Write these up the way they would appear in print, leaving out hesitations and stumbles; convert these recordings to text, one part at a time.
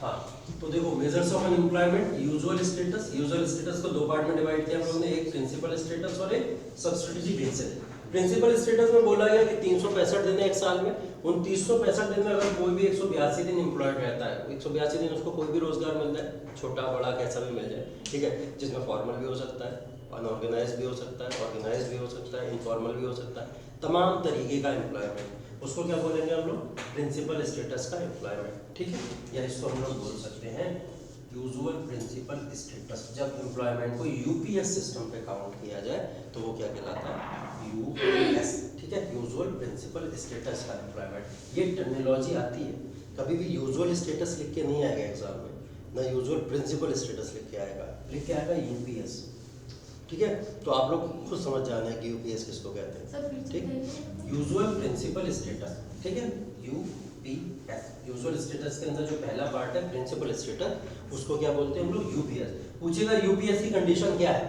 हाँ, तो देखो measures of unemployment, usual status को दो पार्ट में डिवाइड किया हम लोगों ने, एक प्रिंसिपल स्टेटस और एक सब्सिडियरी बेसिस। प्रिंसिपल स्टेटस में बोला गया कि 365 दिन है एक साल में, उन 365 दिन में अगर कोई भी 182 दिन एम्प्लॉयड रहता है, 182 दिन उसको कोई भी रोजगार मिल जाए, छोटा बड़ा कैसा भी मिल जाए, ठीक है, जिसमें फॉर्मल भी हो सकता है, अनऑर्गेनाइज भी हो सकता है, ऑर्गेनाइज भी हो सकता है, इनफॉर्मल भी हो सकता है, तमाम तरीके का एम्प्लॉयमेंट, उसको क्या बोलेंगे हम लोग, प्रिंसिपल स्टेटस का एम्प्लॉयमेंट, ठीक है, या इसको हम लोग बोल सकते हैं यूजुअल प्रिंसिपल स्टेटस। जब एम्प्लॉयमेंट को यूपीएस सिस्टम पे काउंट किया जाए तो वो क्या कहलाता है, यूपीएस, ठीक है, यूजुअल प्रिंसिपल स्टेटस का एम्प्लॉयमेंट। ये टर्मिनोलॉजी आती है, कभी भी यूजुअल स्टेटस लिख के नहीं आएगा एग्जाम में, ना यूजुअल प्रिंसिपल स्टेटस लिख के आएगा, लिख के आएगा यूपीएस, ठीक है। तो आप लोग खुद समझ जाना है कि यूपीएस किसको कहते हैं, ठीक, यूजुअल प्रिंसिपल स्टेटस, ठीक है, यूपीएस। यूजुअल स्टेटस के अंदर जो पहला पार्ट है प्रिंसिपल स्टेटस, उसको क्या बोलते हैं हम लोग, यूपीएस। पूछेगा यूपीएस की कंडीशन क्या है,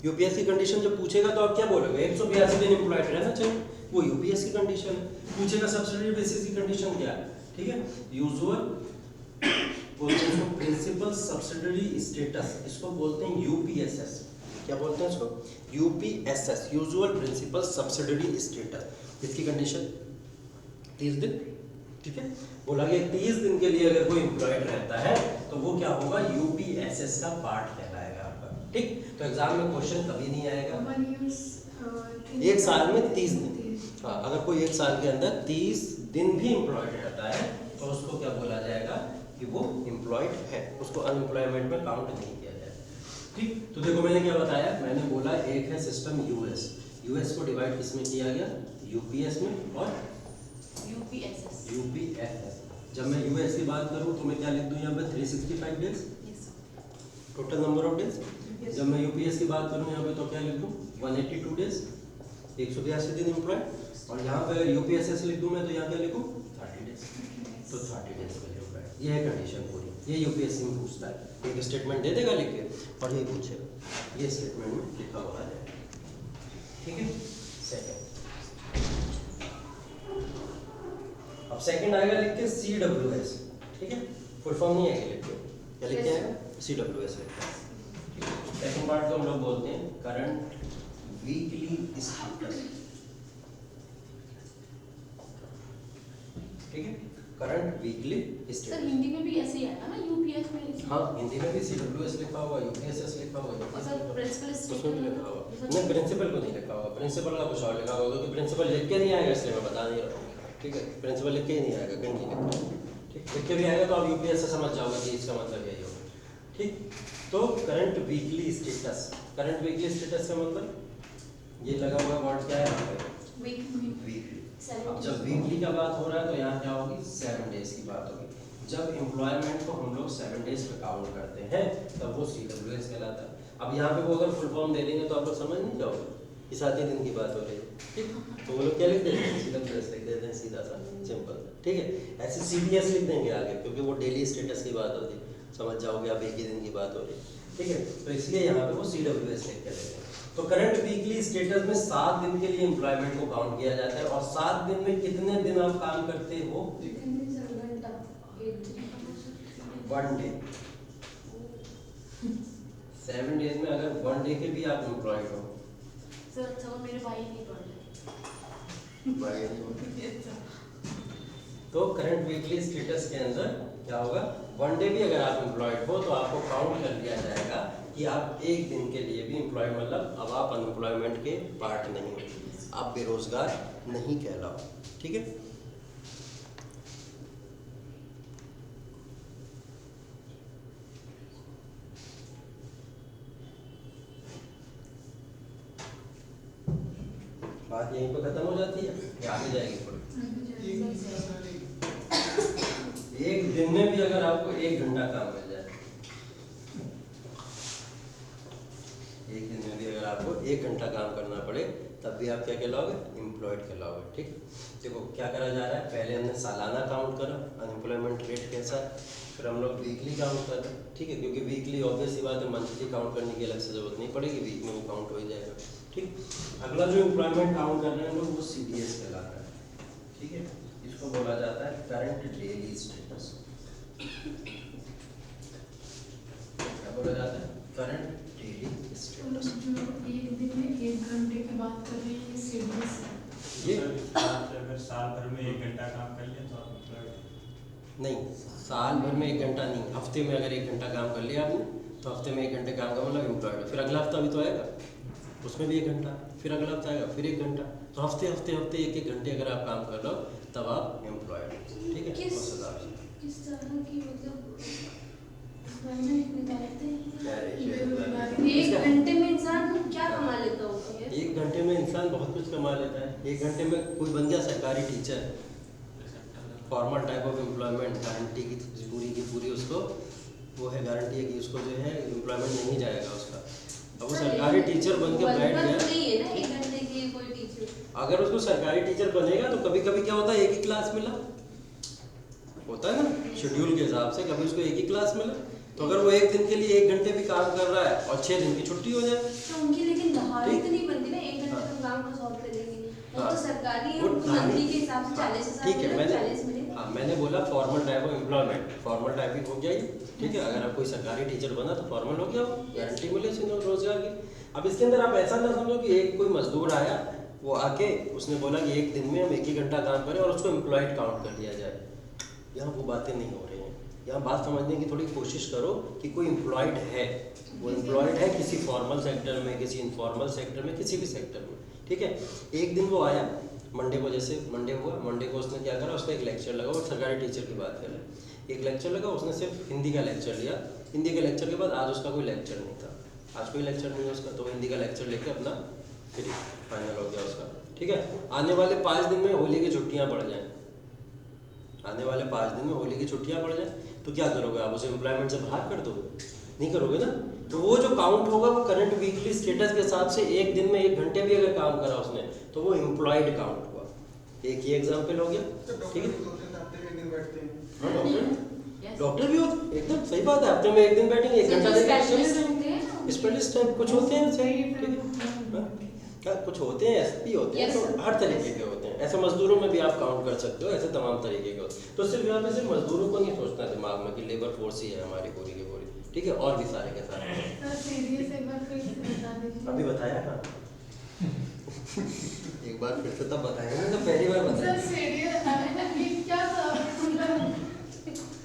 यूपीएस की कंडीशन जब पूछेगा तो आप क्या बोलोगे, 182 दिन एम्प्लॉयड रहना चाहिए, वो यूपीएस की कंडीशन है। पूछेगा सब्सिडियरी बेसिस की कंडीशन क्या है, ठीक है, यूजुअल प्रिंसिपल सब्सिडियरी स्टेटस, इसको बोलते हैं यूपीएसएस। क्या बोलते हैं इसको, यूपीएसएस, यूजुअल प्रिंसिपल सब्सिडियरी स्टेटस। इसकी कंडीशन 30 दिन, ठीक है, बोला गया 30 दिन के लिए अगर कोई एम्प्लॉयड रहता है तो वो क्या होगा, यूपीएसएस का पार्ट कहलाएगा आपका, ठीक। तो एग्जाम में क्वेश्चन कभी नहीं आएगा एक साल में 30 दिन, हाँ, अगर कोई एक साल के अंदर 30 दिन भी एम्प्लॉयड रहता है तो उसको क्या बोला जाएगा कि वो एम्प्लॉयड है, उसको अनएम्प्लॉयमेंट में काउंट नहीं किया जाएगा, ठीक। तो देखो मैंने क्या बताया, मैंने बोला एक है सिस्टम यूएस, यूएस को डिवाइड किसमें किया गया, यूपीएस में और यूपीएसएस। जब मैं यूएस की बात करूं तो मैं क्या लिख दूं यहाँ पे, 365 days total number of days. जब मैं यूपीएस की बात करूं यहाँ पे तो क्या लिख दूं, 182 डेज, 182 दिन एम्प्लॉयड। और यहाँ पे अगर यूपीएसएस लिख दूं मैं तो यहाँ क्या लिखूं, 30 डेज, तो 30 डेज के लिए एम्प्लॉयड। ये है कंडीशन पूरी, ये यूपीएससी में पूछता है, एक स्टेटमेंट दे देगा लिख के और ये पूछेगा, ये स्टेटमेंट में लिखा हुआ आ जाएगा, ठीक है। सेकंड, अब सेकंड आएगा लिख के CWS, ठीक है, फुल फॉर्म नहीं आएगा लिख के, क्या लिख के आएगा, CWS लिखते हैं। सेकंड पार्ट को हम लोग बोलते हैं करंट वीकली स्टेटस, ठीक है, current weekly status. Sir Hindi में भी ऐसे ही है ना, यूपीएस में, हाँ, हिंदी में भी CWS लिखा हुआ, यूपीएसएस लिखा हुआ है, और सर प्रिंसिपल उसमें भी लिखा हुआ, नहीं प्रिंसिपल को नहीं लिखा हुआ, प्रिंसिपल का कुछ और लिखा हुआ, क्योंकि प्रिंसिपल लिख के नहीं आएगा इसलिए मैं बता नहीं रहा हूँ, ठीक है, प्रिंसिपल लिख के ही नहीं आएगा, कहीं नहीं लिखा, ठीक, लिख के भी आएगा तो आप यूपीएस से समझ जाओगे कि इसका मतलब यही होगा, ठीक। तो current weekly status, current weekly status का मतलब ये लगा हुआ वर्ड क्या है, वीकली। अब जब वीकली का बात हो रहा है तो यहाँ क्या होगी, 7 डेज की बात होगी। जब एम्प्लॉयमेंट को हम लोग 7 डेज पे काउंट करते हैं तब वो CWS कहलाता है। अब यहाँ पे वो अगर फुल फॉर्म दे देंगे तो आप लोग समझ नहीं जाओगे कि 7 ही दिन की बात हो रही है, ठीक, तो वो लोग क्या लिख देते हैं, CWS लिख देते हैं, सीधा सा सिंपल, ठीक है। ऐसे CDS लिख देंगे आगे, क्योंकि वो डेली स्टेटस की बात होती है, समझ जाओगे आप, एक ही दिन की बात हो रही है, ठीक है, तो इसलिए यहाँ पे वो CWS लिख के देते हैं। तो करंट वीकली स्टेटस में 7 दिन के लिए एम्प्लॉयमेंट को काउंट किया जाता है, और 7 दिन में कितने दिन आप काम करते हो, 1 डे। 7 डेज में अगर 1 डे के भी आप एम्प्लॉयड हो, सर अच्छा वो मेरे भाई नहीं पढ़ रहे, तो करंट वीकली स्टेटस के अंदर क्या होगा, 1 डे भी अगर आप एम्प्लॉयड हो तो आपको काउंट कर लिया जाएगा कि आप एक दिन के लिए भी एम्प्लॉयड, मतलब अब आप अनएम्प्लॉयमेंट के पार्ट नहीं हो, आप बेरोजगार नहीं कहलाओ, ठीक है। बात यहीं पर खत्म हो जाती है या आगे जाएगी थोड़ी, एक दिन में भी अगर आपको 1 घंटा काम मिल जाए, एक दिन में भी अगर आपको 1 घंटा काम करना पड़े तब भी आप क्या कहलाओगे, एम्प्लॉयड कहलाओगे, ठीक। देखो क्या करा जा रहा है, पहले हमने सालाना काउंट करा अनएम्प्लॉयमेंट रेट कैसा है, फिर हम लोग वीकली काउंट कर रहे हैं, ठीक है, क्योंकि वीकली ऑब्वियस सी बात है, मंथली काउंट करने की अलग से जरूरत नहीं पड़ेगी, वीक में वो काउंट हो ही जाएगा, ठीक। अगला जो एम्प्लॉयमेंट काउंट कर रहे हैं लोग वो CDS कहलाता है, ठीक है, इसको बोला जाता है करंट डेली स्टेटस, बात कर रहे हैं सीडीएस ये अगर साल भर में 1 घंटा काम कर लिया तो आप employed नहीं, साल भर में 1 घंटा नहीं, हफ्ते में अगर 1 घंटा काम कर लिया आपने तो हफ्ते में 1 घंटे काम का मतलब एम्प्लॉयड। फिर अगला हफ्ता भी तो आएगा, उसमें भी 1 घंटा, फिर अगला हफ्ता आएगा फिर 1 घंटा, तो हफ्ते हफ्ते हफ्ते 1-1 घंटे अगर आप काम कर लो तब आप एम्प्लॉयड। ठीक है, किस उस हिसाब से। किस तरह की मतलब employment निकालते हैं? एक घंटे में इंसान क्या कमा लेता होगा ये? 1 घंटे में इंसान बहुत कुछ कमा लेता है। 1 घंटे में कोई बन गया सरकारी teacher, formal type of employment, guarantee की पूरी उसको वो है, गारंटी है कि उसको जो है एम्प्लॉयमेंट नहीं जाएगा उसका। अब वो सरकारी टीचर बन के बैठ गया, नहीं है ना 1 घंटे की कोई टीचर। अगर उसको सरकारी टीचर बनेगा तो कभी कभी क्या होता है, एक ही क्लास मिला होता है ना शेड्यूल के हिसाब से, कभी उसको एक ही क्लास मिला, तो अगर वो 1 दिन के लिए 1 घंटे भी काम कर रहा है और 6 दिन की छुट्टी हो जाए तो उनकी लेकिन दहाड़ी ठीक। तो नहीं बनती ना 1 घंटे हाँ। का काम का 100 रुपए देंगे। वो हाँ। तो सरकारी है, वो उनको दहाड़ी- मंथली के हिसाब से 40,000 ठीक है, मिले, मैंने 40 मिले। हाँ मैंने बोला formal type of employment, formal typing हो गया ये। ठीक है, अगर आप कोई सरकारी टीचर बना तो फॉर्मल हो गया, वो गारंटी मिले इसमें रोजगार की। अब इसके अंदर आप ऐसा ना समझो कि एक कोई मजदूर आया, वो आके उसने बोला कि 1 दिन में हम 1 ही घंटा काम करें और उसको एम्प्लॉयड काउंट कर लिया जाए। यहाँ वो बातें नहीं हो रही हैं। यहाँ बात समझने की थोड़ी कोशिश करो कि कोई एम्प्लॉयड है, वो एम्प्लॉयड है किसी फॉर्मल सेक्टर में, किसी इनफॉर्मल सेक्टर में, किसी भी सेक्टर में। ठीक है, एक दिन वो आया मंडे को, जैसे मंडे हुआ, मंडे को उसने क्या करा, उसका एक लेक्चर लगा, और सरकारी टीचर की बात कर रहे हैं, एक लेक्चर लगा, उसने सिर्फ हिंदी का लेक्चर लिया। हिंदी के लेक्चर के बाद आज उसका कोई लेक्चर नहीं था, आज कोई लेक्चर नहीं है उसका, तो हिंदी का लेक्चर लेके अपना फिर फाइनल हो गया उसका। ठीक है, आने वाले 5 दिन में होली की छुट्टियां बढ़ जाएं, आने वाले 5 दिन में होली की छुट्टियां बढ़ जाएं तो क्या करोगे आप, उसे एम्प्लॉयमेंट से बाहर कर दोगे? नहीं करोगे ना। तो वो जो काउंट होगा वो करंट वीकली स्टेटस के हिसाब से 1 दिन में 1 घंटे भी अगर काम करा उसने तो वो एम्प्लॉयड काउंट हुआ। एक ही एग्जाम्पल हो गया। ठीक है, हाँ, डॉक्टर भी होते हैं, एकदम सही बात है, हफ्ते में 1 दिन बैठेंगे, 1 घंटा देंगे। स्पेशलिस्ट टाइप कुछ होते हैं सही, ठीक है, हाँ, क्या कुछ होते हैं ऐसे भी होते हैं, तो हर तरीके के होते हैं। ऐसे मजदूरों में भी आप काउंट कर सकते हो, ऐसे तमाम तरीके के होते हैं। तो सिर्फ यहाँ पे सिर्फ मजदूरों को नहीं सोचना दिमाग में कि लेबर फोर्स ही है हमारी पूरी की पूरी, ठीक है, और भी सारे के सारे। सर सीडीएस एक बार फिर से बता दीजिए। अभी बताया ना एक बार फिर से तब बताएंगे ना, तो पहली बार सर बताया। सीडीएस अभी क्या था मतलब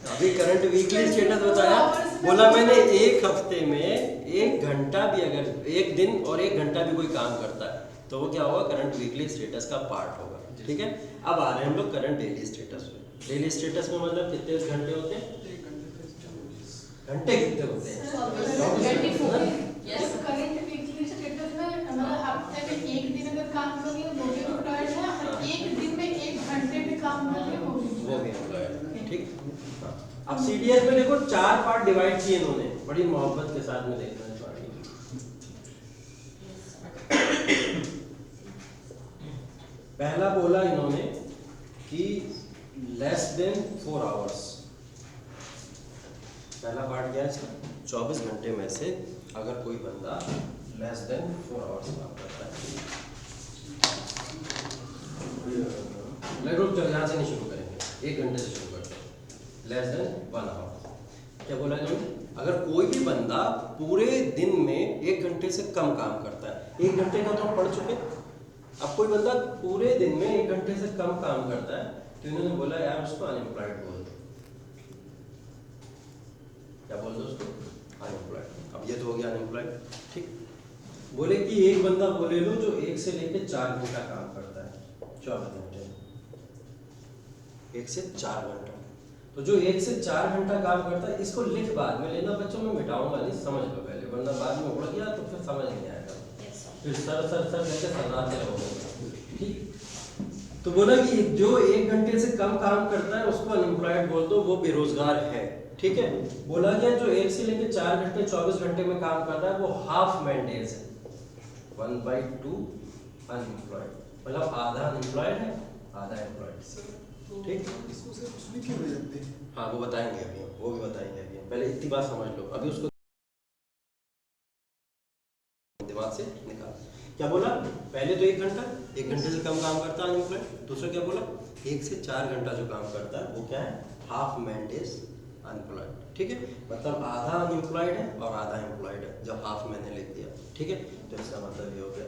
अभी करंट वीकली स्टेटस बताया, बोला मैंने 1 हफ्ते में 1 घंटा भी, अगर 1 दिन और 1 घंटा भी कोई काम करता है तो वो क्या होगा, करंट वीकली स्टेटस का पार्ट होगा। ठीक है, अब आ रहे हैं हम लोग करंट डेली स्टेटस में। डेली स्टेटस में मतलब कितने घंटे होते हैं, घंटे कितने होते हैं? 24 करंट वीकली स्टेटस में मतलब हफ्ते में 1 दिन अगर काम कर लिया वो भी एम्प्लॉयड है, और 1 दिन में 1 घंटे भी काम कर लिया वो भी एम्प्लॉयड। ठीक, हाँ। अब सीडीएस में देखो 4 पार्ट डिवाइड किए इन्होंने, बड़ी मोहब्बत के साथ में देखना है। पहला बोला इन्होंने कि लेस देन 4 आवर्स, पहला पार्ट क्या है इसका, 24 घंटे में से अगर कोई बंदा लेस देन 4 आवर्स काम करता है। रुक जाओ, यहाँ से नहीं शुरू करेंगे, 1 घंटे से शुरू करते हैं। लेस देन 1 आवर, क्या बोला इन्होंने, अगर कोई भी बंदा पूरे दिन में 1 घंटे से कम काम करता है, 1 घंटे का तो हम पढ़ चुके, अब कोई बंदा पूरे दिन में 1 घंटे से कम काम करता है तो इन्होंने बोला यार उसको अनएम्प्लॉयड बोल दो। क्या बोल दो उसको, अनएम्प्लॉयड। अब ये तो हो गया अनएम्प्लॉयड। ठीक, बोले कि एक बंदा बोले लो जो 1 से लेकर 4 घंटा काम करता है, 24 घंटे, 1 से 4 घंटा, तो जो 1 से 4 घंटा काम करता है इसको लिख बाद में लेना बच्चों, में मिटाऊंगा नहीं, समझ लो पहले, वरना बाद में उड़ गया तो फिर समझ नहीं आएगा, फिर सर सर सर लेके सराते रहोगे। ठीक, तो बोला कि जो 1 घंटे से कम काम करता है उसको अनएम्प्लॉयड बोल दो, वो बेरोजगार है। ठीक है, बोला गया जो 1 से लेकर 4 घंटे 24 घंटे में काम कर रहा है वो हाफ मैन डेज है, 1/2 अनएम्प्लॉयड, मतलब आधा अनएम्प्लॉयड है आधा एम्प्लॉयड। ठीक, इसको सिर्फ उसमें क्यों ले जाते हैं? हाँ वो बताएंगे अभी, वो भी बताएंगे अभी, पहले इतनी बात समझ लो, अभी उसको दिमाग से निकाल। क्या बोला, पहले तो 1 घंटा, 1 घंटे से कम काम करता है अनएम्प्लॉयड। दूसरा क्या बोला, 1 से 4 घंटा जो काम करता है वो क्या है, हाफ मैन डेज अनएम्प्लॉयड। ठीक है, मतलब आधा अनएम्प्लॉयड है और आधा एम्प्लॉयड है, जब हाफ मैंने लिख दिया। ठीक है, तो इसका मतलब ये हो गया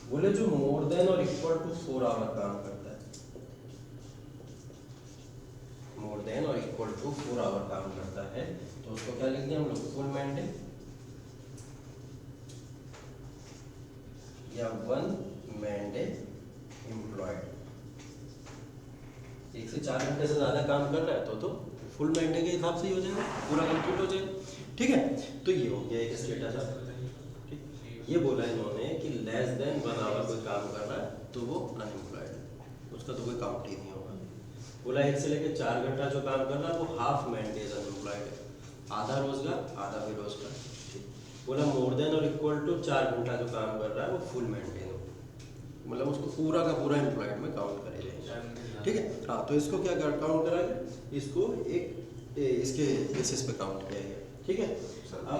बोले जो मोर देन और इक्वल टू 4 आवर काम करता है, मोर देन और इक्वल टू 4 आवर काम करता है, तो उसको क्या लिख दिया हम लोग, फुल मैंडे या 1 मैंडे एम्प्लॉयड। 1 से 4 घंटे से ज्यादा काम कर रहा है तो फुल मैंडे के हिसाब से ही हो जाएगा, पूरा कंप्लीट हो जाएगा। ठीक है, तो ये हो गया एक स्टेटस। ये बोला इन्होंने कि लेस देन 1 आवर कोई काम कर रहा है तो वो अनएम्प्लॉयड है, उसका तो कोई काउंट ही नहीं होगा। बोला 1 से लेकर 4 घंटा जो काम कर रहा है वो हाफ मैंडेज अनएम्प्लॉयड है, आधा रोजगार आधा बेरोजगार। बोला मोर देन और इक्वल टू 4 घंटा जो काम कर रहा है वो फुल मैंडेज है, मतलब उसको पूरा का पूरा एम्प्लॉयड में काउंट करेगा। ठीक है, हाँ तो इसको क्या काउंट कराएगा, इसको एक इसके बेसिस पे काउंट किया गया। ठीक है, अब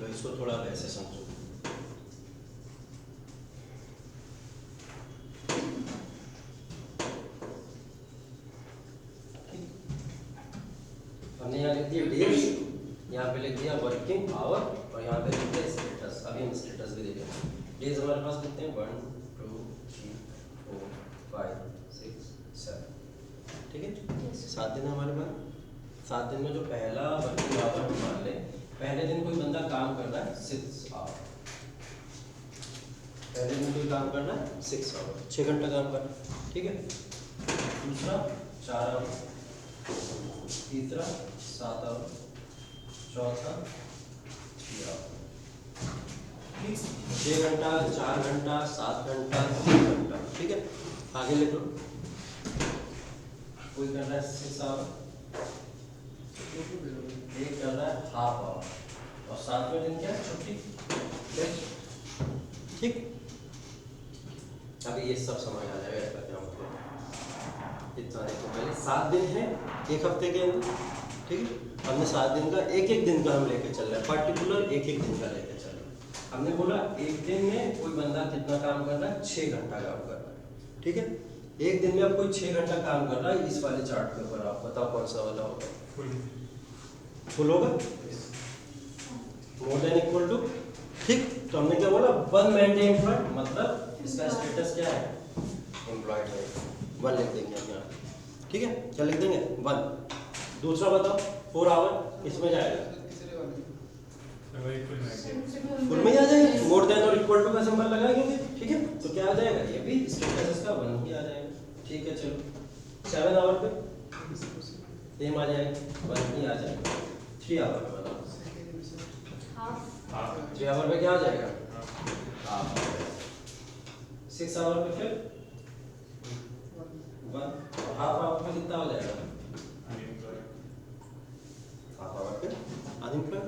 इसको थोड़ा वैसे समझो। हमने यहाँ लिख दिया डेज, यहाँ पे लिख दिया वर्किंग आवर और यहाँ पे लिख दिया स्टेटस। अभी हम स्टेटस भी देखेंगे। डेज हमारे पास कितने हैं, 1 2 3 4 5 6 7। ठीक है, 7 दिन हमारे पास। 7 दिन में जो पहला वर्किंग आवर हम मान लें, पहले दिन कोई बंदा काम कर रहा है 6 आवर, पहले दिन कोई काम कर रहा है 6 आवर, 6 घंटा काम कर रहा है। ठीक है, दूसरा 4 आवर, तीसरा 7 आवर, चौथा 3 आवर। 6 घंटा, 4 घंटा, 7 घंटा, 3 घंटा। ठीक है, आगे लिख लो। कोई कर रहा है 6 आवर, एक कर रहा है हाफ आवर और 7वें दिन क्या है, छुट्टी। ठीक, अभी ये सब समझ आ जाएगा इसका क्या मतलब। इतना देखो, पहले 7 दिन है एक हफ्ते के अंदर। ठीक है, हमने 7 दिन का एक दिन का हम लेके चल रहे हैं, पर्टिकुलर एक दिन का लेके चल रहे हैं। हमने बोला एक दिन में कोई बंदा कितना काम कर रहा है, 6 घंटा काम कर रहा है। ठीक है, एक दिन में अब कोई 6 घंटा काम कर रहा है, इस वाले चार्ट के ऊपर आप बताओ कौन सा वाला होगा, फुल होगा, मोर देन इक्वल टू। ठीक, तो हमने क्या बोला, 1 मैंडे एम्प्लॉयड, मतलब इसका स्टेटस क्या है, एम्प्लॉयड है। 1 लिख देंगे हम यहाँ। ठीक है, क्या लिख देंगे, 1। दूसरा बताओ 4 आवर, इसमें जाएगा फुल में ही आ जाएगा, मोर देन और इक्वल टू का सिंबल लगाएंगे। ठीक है, तो क्या आ जाएगा, ये भी स्टेटस इसका 1 ही आ जाएगा। ठीक है, चलो 7 आवर पे सेम आ जाएगा, 1 ही आ जाएगा। 3 आवर पे बताओ, 3 आवर पे क्या आ जाएगा, हाफ। 6 आवर पे फिर 1, हाफ आवर पे कितना हो जाएगा, हाफ आवर पे अनएम्प्लॉयड।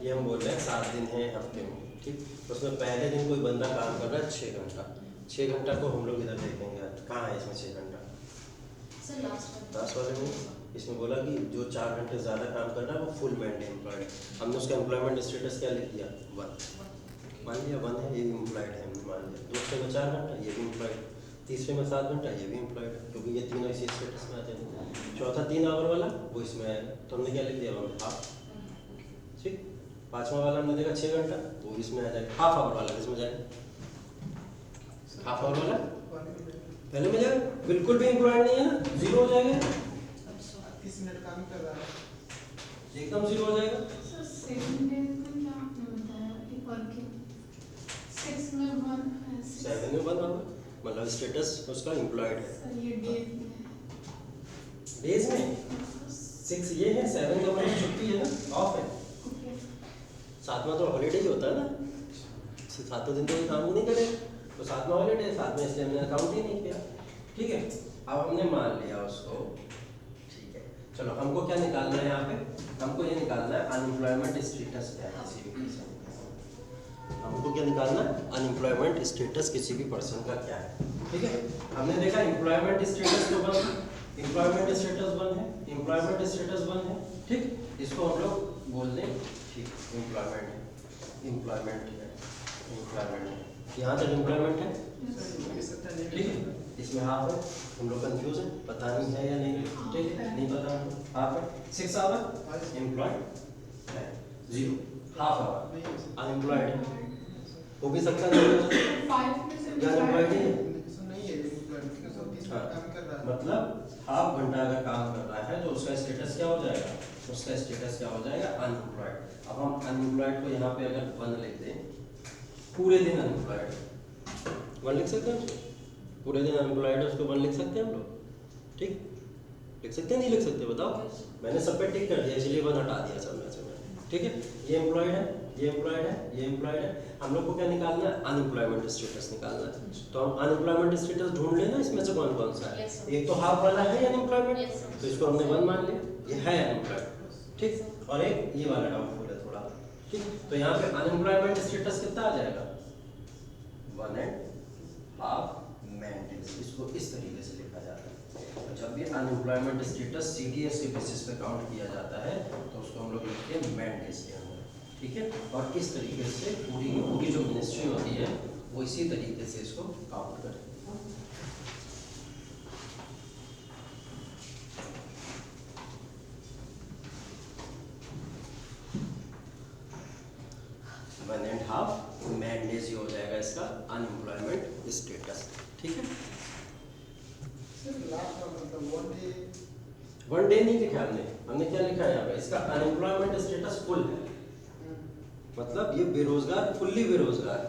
ये हम बोल रहे हैं 7 दिन है हफ्ते में। ठीक, उसमें पहले दिन कोई बंदा काम कर रहा है 6 घंटा। 6 घंटा को हम लोग इधर देखेंगे, कहाँ है इसमें 6 घंटा, लास्ट वाले में। इसमें बोला कि जो 4 घंटे ज़्यादा काम कर रहा है वो फुल मैंडे एम्प्लॉयड। हमने उसका एम्प्लॉयमेंट स्टेटस क्या लिख दिया, 1 मान लिया, 1 है, ये भी एम्प्लॉयड है हमने मान लिया। दूसरे में 4 घंटा, ये भी एम्प्लॉयड। तीसरे में 7 घंटा, ये भी एम्प्लॉयड है, क्योंकि ये तीनों इसी स्टेटस में आ जाएंगे। चौथा 3 आवर वाला वो इसमें आएगा, तो हमने क्या लिख दिया, हाफ। ठीक, 5वां वाला हमने देखा 6 घंटा, वो इसमें आ जाएगा। हाफ आवर वाला इसमें जाएगा, हाफ आवर वाला पहले में जाएगा, बिल्कुल भी एम्प्लॉयड नहीं है ना, 0 हो जाएगा। 30 मिनट काम कर रहा है, एकदम 0 हो जाएगा। सर 7 डेज में क्या आपने बताया, एक वर्किंग 6 में 1 है, 7 में 1 होगा, मतलब स्टेटस उसका एम्प्लॉयड है। सर ये डेज में डेज में 6 ये है, 7 का मतलब छुट्टी है ना, ऑफ है। 7वां तो हॉलीडे ही होता है ना, 7 दिन तो कोई काम ही नहीं करेगा, तो 7वां हॉलीडे है, 7 में इसलिए हमने काउंट ही नहीं किया। ठीक है, अब हमने मान लिया उसको। ठीक है, चलो हमको क्या निकालना है यहाँ पे, हमको ये निकालना है अनएम्प्लॉयमेंट स्टेटस क्या है किसी भी पर्सन का। हमको क्या निकालना है, अनएम्प्लॉयमेंट स्टेटस किसी भी पर्सन का क्या है। ठीक है, हमने देखा एम्प्लॉयमेंट स्टेटस तो 1, एम्प्लॉयमेंट स्टेटस 1 है, एम्प्लॉयमेंट स्टेटस 1 है, ठीक, इसको हम लोग बोल दें, ठीक, एम्प्लॉयमेंट है, एम्प्लॉयमेंट है, एम्प्लॉयमेंट है, यहाँ तक एम्प्लॉयमेंट है, ठीक है, इसमें हाफ है, हम लोग कंफ्यूज है, पता नहीं है या नहीं, ठीक है, नहीं पता हमको, हाफ है, 6 आवर एम्प्लॉयड है, 0 हाफ आवर अनएम्प्लॉयड है, हो भी सकता है फाइव में से अनएम्प्लॉयड ही है, नहीं है हाँ, काम कर रहा है। मतलब हाफ घंटा अगर काम कर रहा है तो उसका स्टेटस क्या हो जाएगा, उसका स्टेटस क्या हो जाएगा, अनएम्प्लॉयड। अब हम अनएम्प्लॉयड को यहाँ पे अगर 1 लिख दें, पूरे दिन अनएम्प्लॉयड 1 लिख सकते हैं, पूरे दिन अनएम्प्लॉयड है उसको 1 लिख सकते हैं हम लोग, ठीक, लिख सकते हैं नहीं लिख सकते बताओ, मैंने सब पे टिक कर दिया इसलिए 1 हटा दिया सब में से मैंने, ठीक है, ये एम्प्लॉयड है, ये एम्प्लॉयड है, ये एम्प्लॉयड है, हम लोग को क्या निकालना है, अनएम्प्लॉयमेंट स्टेटस निकालना है, तो हम अनएम्प्लॉयमेंट स्टेटस ढूंढ लेना, इसमें से कौन कौन सा है, Yes, sir. एक तो हाफ वाला है अनएम्प्लॉयमेंट, Yes, sir. तो इसको हमने 1 मान लिया, ये है अनएम्प्लॉयड, ठीक, और एक ये वाला डाउटफुल है थोड़ा, ठीक, तो यहाँ पे अनएम्प्लॉयमेंट स्टेटस कितना आ जाएगा, 1.5 man days, इसको इस तरीके से लिखा जाता है, तो जब भी अनएम्प्लॉयमेंट स्टेटस CDS के बेसिस पे काउंट किया जाता है तो उसको हम लोग लिखते हैं मैन डेज के अंदर, ठीक है, और इस तरीके से पूरी की पूरी जो मिनिस्ट्री होती है वो इसी तरीके से इसको काउंट करती है। One and half man days ही हो जाएगा इसका अनएम्प्लॉयमेंट स्टेटस, ठीक है, सिर्फ लास्ट का मतलब 1 डे 1 डे नहीं लिखा हमने, हमने क्या लिखा है यहाँ पे, इसका अनएम्प्लॉयमेंट स्टेटस फुल है, मतलब ये बेरोजगार, फुल्ली बेरोजगार,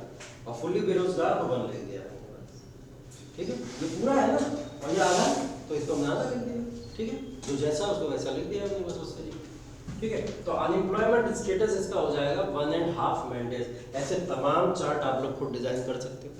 और फुल्ली बेरोजगार को 1 लिख दिया, ठीक है, ये पूरा है ना, और ये आधा तो इसको हमने आधा लिख दिया, ठीक है, जो जैसा उसको वैसा लिख दिया हमने बस उसके लिए, ठीक है, तो अनएम्प्लॉयमेंट स्टेटस इसका हो जाएगा 1.5 man days। ऐसे तमाम चार्ट आप लोग खुद डिजाइन कर सकते हो,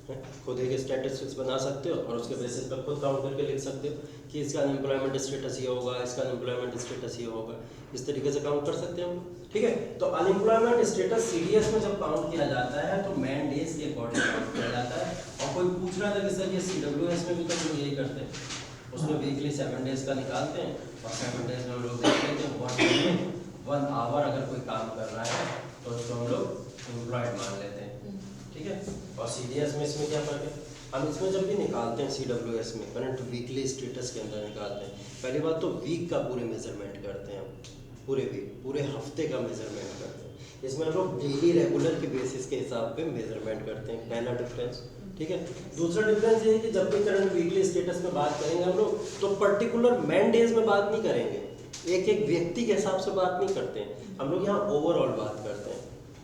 हैं? खुद एक स्टैटिस्टिक्स बना सकते हो और उसके बेसिस पर खुद काउंट करके लिख सकते हो कि इसका अनएम्प्लॉयमेंट स्टेटस ये होगा, इसका अनएम्प्लॉयमेंट स्टेटस ये होगा, इस तरीके से काउंट कर सकते हैं हम, ठीक है, तो अनएम्प्लॉयमेंट स्टेटस CDS में जब काउंट किया जाता है तो मैन डेज के अकॉर्डिंग काउंट किया जाता है, और कोई पूछ रहा था कि सर ये CWS में भी तो हम यही करते हैं, उसमें वीकली 7 डेज का निकालते हैं और 7 डेज में हम लोग देख लेते हैं 1 आवर अगर कोई काम कर रहा है तो उसको हम लोग एम्प्लॉयड मान लेते हैं, ठीक है, और CDS में इसमें क्या फर्क है, हम इसमें जब भी निकालते हैं CWS में करंट वीकली स्टेटस के अंदर निकालते हैं, पहली बात तो वीक का पूरे मेजरमेंट करते हैं हम, पूरे वीक पूरे हफ्ते का मेजरमेंट करते हैं, इसमें हम लोग डेली रेगुलर के बेसिस के हिसाब पे मेजरमेंट करते हैं, पहला डिफरेंस, ठीक है, दूसरा डिफरेंस ये है कि जब भी करंट वीकली स्टेटस में बात करेंगे हम लोग तो पर्टिकुलर मैन डेज में बात नहीं करेंगे, एक एक व्यक्ति के हिसाब से बात नहीं करते हैं हम लोग, यहाँ ओवरऑल बात करते हैं,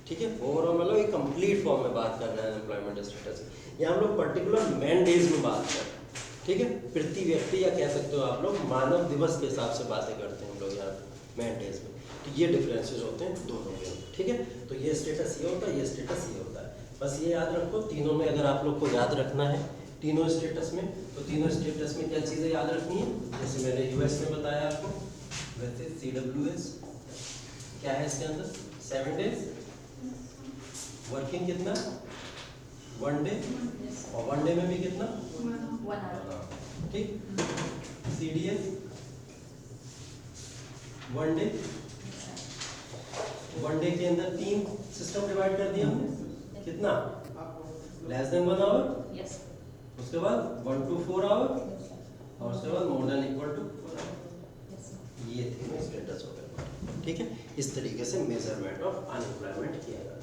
ठीक है, ओवरऑल मतलब एक कंप्लीट फॉर्म में बात कर रहे हैं एम्प्लॉयमेंट स्टेटस, यहाँ हम लोग पर्टिकुलर मैन डेज में बात कर रहे हैं, ठीक है, प्रति व्यक्ति या कह सकते हो आप लोग मानव दिवस के हिसाब से बातें करते हैं हम लोग यहाँ मैन डेज में, तो ये डिफरेंसेस होते हैं दोनों के, ठीक है, तो ये स्टेटस ये होता है, ये स्टेटस ये होता है, बस ये याद रखो तीनों में, अगर आप लोग को याद रखना है तीनों स्टेटस में, तो तीनों स्टेटस में क्या चीज़ें याद रखनी है, जैसे मैंने US में बताया आपको, वैसे CWS क्या है इसके अंदर 7 डेज, वर्किंग कितना 1 डे, और 1 डे में भी कितना 1 hour। ठीक, CDS 1 डे, 1 डे के अंदर 3 सिस्टम डिवाइड कर दिया हमने, कितना लेस देन 1 आवर, Yes. उसके बाद 1 to 4 आवर, और उसके बाद more than equal to 4 hour, Yes. ये तीनों स्टेटस हो गए, ठीक है, इस तरीके से मेजरमेंट ऑफ अनएम्प्लॉयमेंट किया जाता है।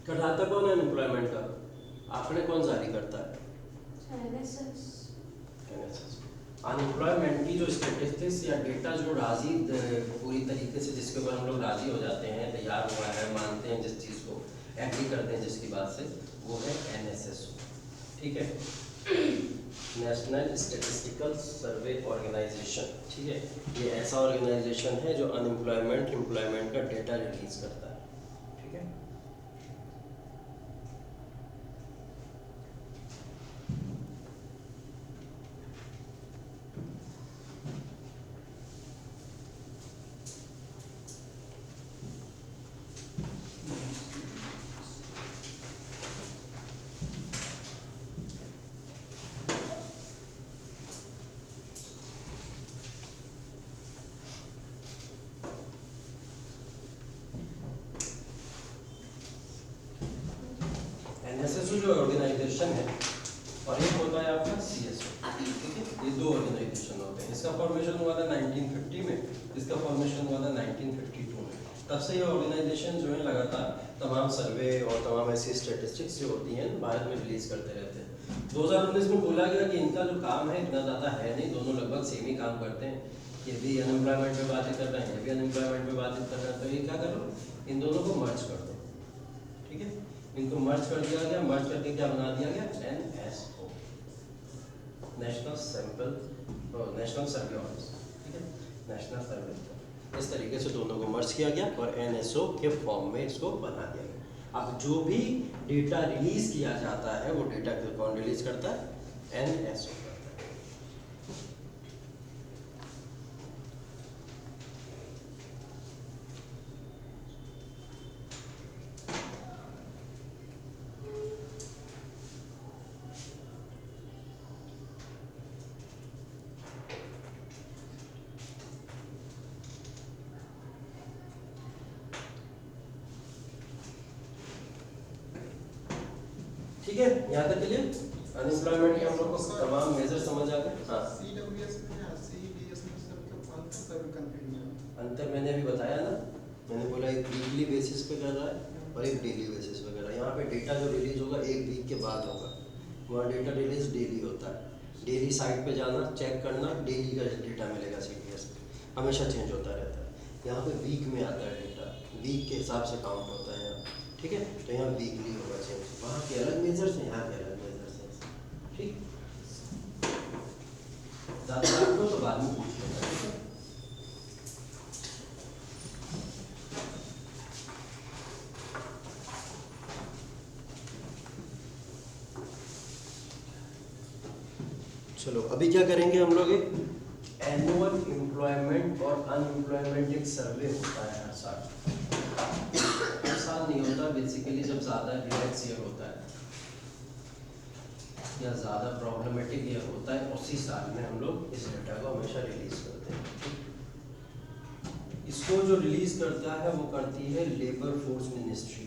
कटाता कौन है अनएम्प्लॉयमेंट का, आंकड़े कौन जारी करता है, NSS। अनएम्प्लॉयमेंट की जो स्टेटिस्टिक्स या डेटा जो राजी पूरी तरीके से जिसके ऊपर हम लोग राजी हो जाते हैं, तैयार हुआ है, मानते हैं जिस चीज़ को, एग्री करते हैं जिसकी बात से, वो है NSS, ठीक है, नेशनल स्टैटिस्टिकल सर्वे ऑर्गेनाइजेशन, ठीक है, ये ऐसा ऑर्गेनाइजेशन है जो अनएम्प्लॉयमेंट एम्प्लॉयमेंट का डेटा रिलीज करता है, ठीक है। ऑर्गेनाइजेशन है और एक होता है आपका CSO, ठीक है। ये दो ऑर्गेनाइजेशन होते हैं। इसका फॉर्मेशन हुआ था 1950 में, इसका फॉर्मेशन हुआ था 1952 में। तब से ये ऑर्गेनाइजेशन जो है लगातार तमाम सर्वे और तमाम ऐसी स्टेटिस्टिक्स जो होती हैं भारत में रिलीज करते रहते हैं। 2019 में बोला गया कि इनका जो काम है इतना ज़्यादा है नहीं, दोनों लगभग सेम ही काम करते हैं। ये भी अनएम्प्लॉयमेंट पे बातें कर रहे हैं, ये भी अनएम्प्लॉयमेंट पे बातें कर रहे हैं, तो ये क्या करो, इन दोनों को मर्ज कर दो, ठीक है। इनको मर्ज कर दिया गया, मर्ज करके क्या बना दिया गया, NSO, नेशनल नेशनल सर्वे ऑफिस, ठीक है, नेशनल सर्वे। इस तरीके से दोनों को मर्ज किया गया और NSO के फॉर्म में इसको बना दिया गया। अब जो भी डेटा रिलीज किया जाता है वो डेटा कौन रिलीज करता है, NSO करता है। ठीक है, यहाँ तक के लिए अनएम्प्लॉयमेंट के हम लोग को तमाम मेजर समझ आ गए। हाँ, CWS में या CDS में सब तो अंतर का भी कंफ्यूजन है। अंतर मैंने अभी बताया ना, मैंने बोला एक वीकली बेसिस पे कर रहा है और एक डेली बेसिस पे कर रहा है। यहाँ पे डेटा जो रिलीज होगा एक वीक के बाद होगा, वहाँ डेटा रिलीज डेली होता है। डेली साइट पे जाना, चेक करना, डेली का डेटा मिलेगा CDS में, हमेशा चेंज होता रहता है। यहाँ पे वीक में आता है डेटा, वीक के हिसाब से काउंट होता है यहाँ, ठीक है। तो यहाँ वीकली होगा चेंज, वहाँ के अलग मेजर्स हैं, यहाँ के अलग मेजर्स हैं, ठीक। ज़्यादा आपको तो बाद में पूछ लेना, ठीक है। चलो अभी क्या करेंगे हम लोग, एक एनुअल एम्प्लॉयमेंट और अनएम्प्लॉयमेंट एक सर्वे होता है हर साल। हर साल नहीं होता, बेसिकली जब ज़्यादा रिलैक्स ईयर होता है या ज़्यादा प्रॉब्लमेटिक ईयर होता है, उसी साल में हम लोग इस डेटा को हमेशा रिलीज करते हैं। इसको जो रिलीज करता है वो करती है लेबर फोर्स मिनिस्ट्री।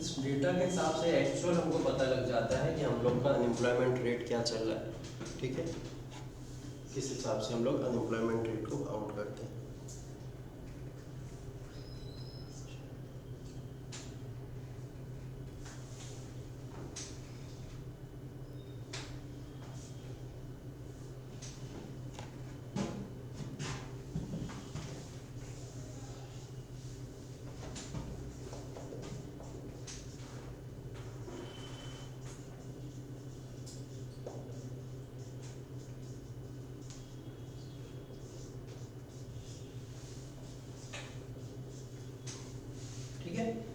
इस डेटा के हिसाब से एक्चुअल हमको पता लग जाता है कि हम लोग का अनएम्प्लॉयमेंट रेट क्या चल रहा है, ठीक है। किस हिसाब से हम लोग अनएम्प्लॉयमेंट रेट को काउंट करते हैं।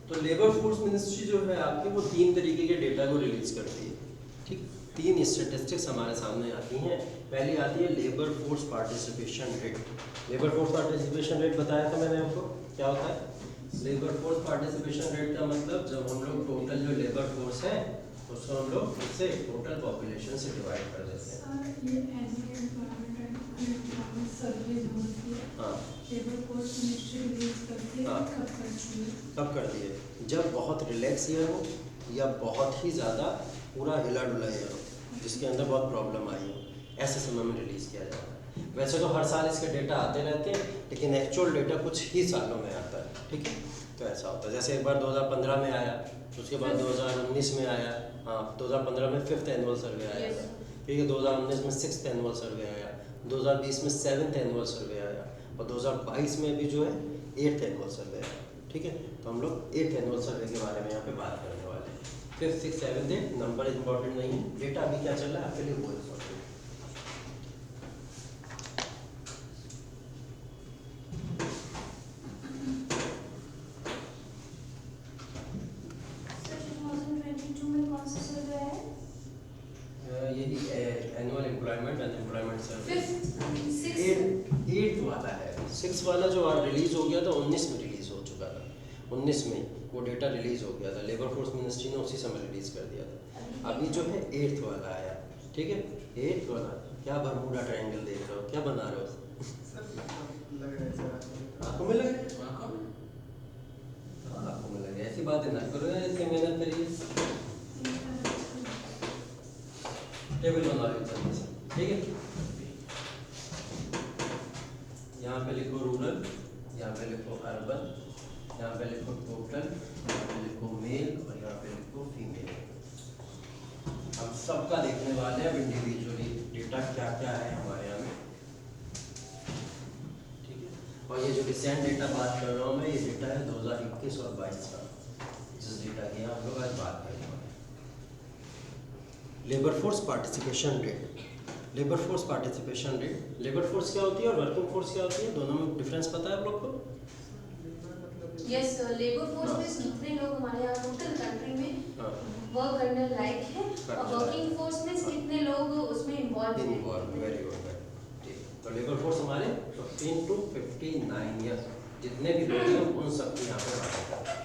तो लेबर फोर्स मिनिस्ट्री जो है आपकी, वो 3 तरीके के डेटा को रिलीज करती है, ठीक। 3 स्टेटिस्टिक्स हमारे सामने आती हैं। पहली आती है labour force participation rate. Labour force participation rate बताया था मैंने आपको, क्या होता है लेबर फोर्स पार्टिसिपेशन रेट का मतलब, जब हम लोग टोटल जो लेबर फोर्स है उसको हम लोग इससे टोटल पॉपुलेशन से डिवाइड कर देते हैं। ये एनुअल एम्प्लॉयमेंट सर्वे जो होती है, हाँ, लेबर फोर्स मिनिस्ट्री रिलीज करती है, हाँ। कब करती है? कब करती है, जब बहुत रिलैक्स ईयर हो या बहुत ही ज़्यादा पूरा हिला डुला ईयर हो, जिसके अंदर बहुत प्रॉब्लम आई हो, ऐसे समय में रिलीज़ किया जाता है। वैसे तो हर साल इसके डेटा आते रहते हैं, लेकिन एक्चुअल डेटा कुछ ही सालों में आता है, ठीक है। तो ऐसा होता है, जैसे एक बार 2015 में आया, उसके बाद 2019 में आया, हाँ 2015 में 5th एनुअल सर्वे आया था, ठीक है। 2019 में 6th एनुअल सर्वे आया, 2020 में 7th एनुअल सर्वे आया और 2022 में भी जो है 8th एनुअल सर्वे आया, ठीक है। तो हम लोग 8th एनुअल सर्वे के बारे में यहाँ पे बात करने वाले हैं। 5th 6th 7th 8th number important नहीं है, डेटा अभी क्या चल रहा है आपके लिए वो इम्पोर्टेंट है। यही annual employment and employment survey 8th वाला है। 6th वाला जो रिलीज हो गया था 19 में रिलीज हो चुका था, 19 में वो डेटा रिलीज हो गया था, लेबर फोर्स मिनिस्ट्री ने उसी समय रिलीज कर दिया था। अभी जो है 8th वाला आया, ठीक है। 8th वाला क्या बरमूडा ट्रायंगल देख रहे हो, क्या बना रहे हो, सर लग रहा है सर आंखों में लगे, आंखों में आपको मिलेगा। ऐसी बातें ना करो, ऐसी मेहनत करिए, टेबल बना लो जल्दी से, ठीक है। यहाँ पे लिखो रूरल, यहाँ पे लिखो अर्बन, यहाँ पे लिखो टोटल, यहाँ पे लिखो मेल और यहाँ पे लिखो फीमेल। हम सबका देखने वाले हैं इंडिविजुअली डेटा क्या क्या है हमारे यहाँ में, ठीक है। और ये जो रिसेंट डेटा बात कर रहा हूँ मैं, ये डेटा है 2021 और 22 का, जिस डेटा की हम लोग आज बात करेंगे। Labour force participation rate, labour force participation rate, labour force क्या होती है और वर्किंग फोर्स क्या होती है, दोनों में डिफरेंस पता है आप लोग को? यस, लेबर फोर्स में कितने लोग हमारे यहाँ टोटल कंट्री में वर्क करने लायक है, और वर्किंग फोर्स में कितने लोग उसमें इन्वॉल्व हैं। वेरी गुड, ठीक। तो लेबर फोर्स हमारे 15 to 59 ईयर्स जितने भी लोग हैं उन सबको यहाँ पे बात करते हैं,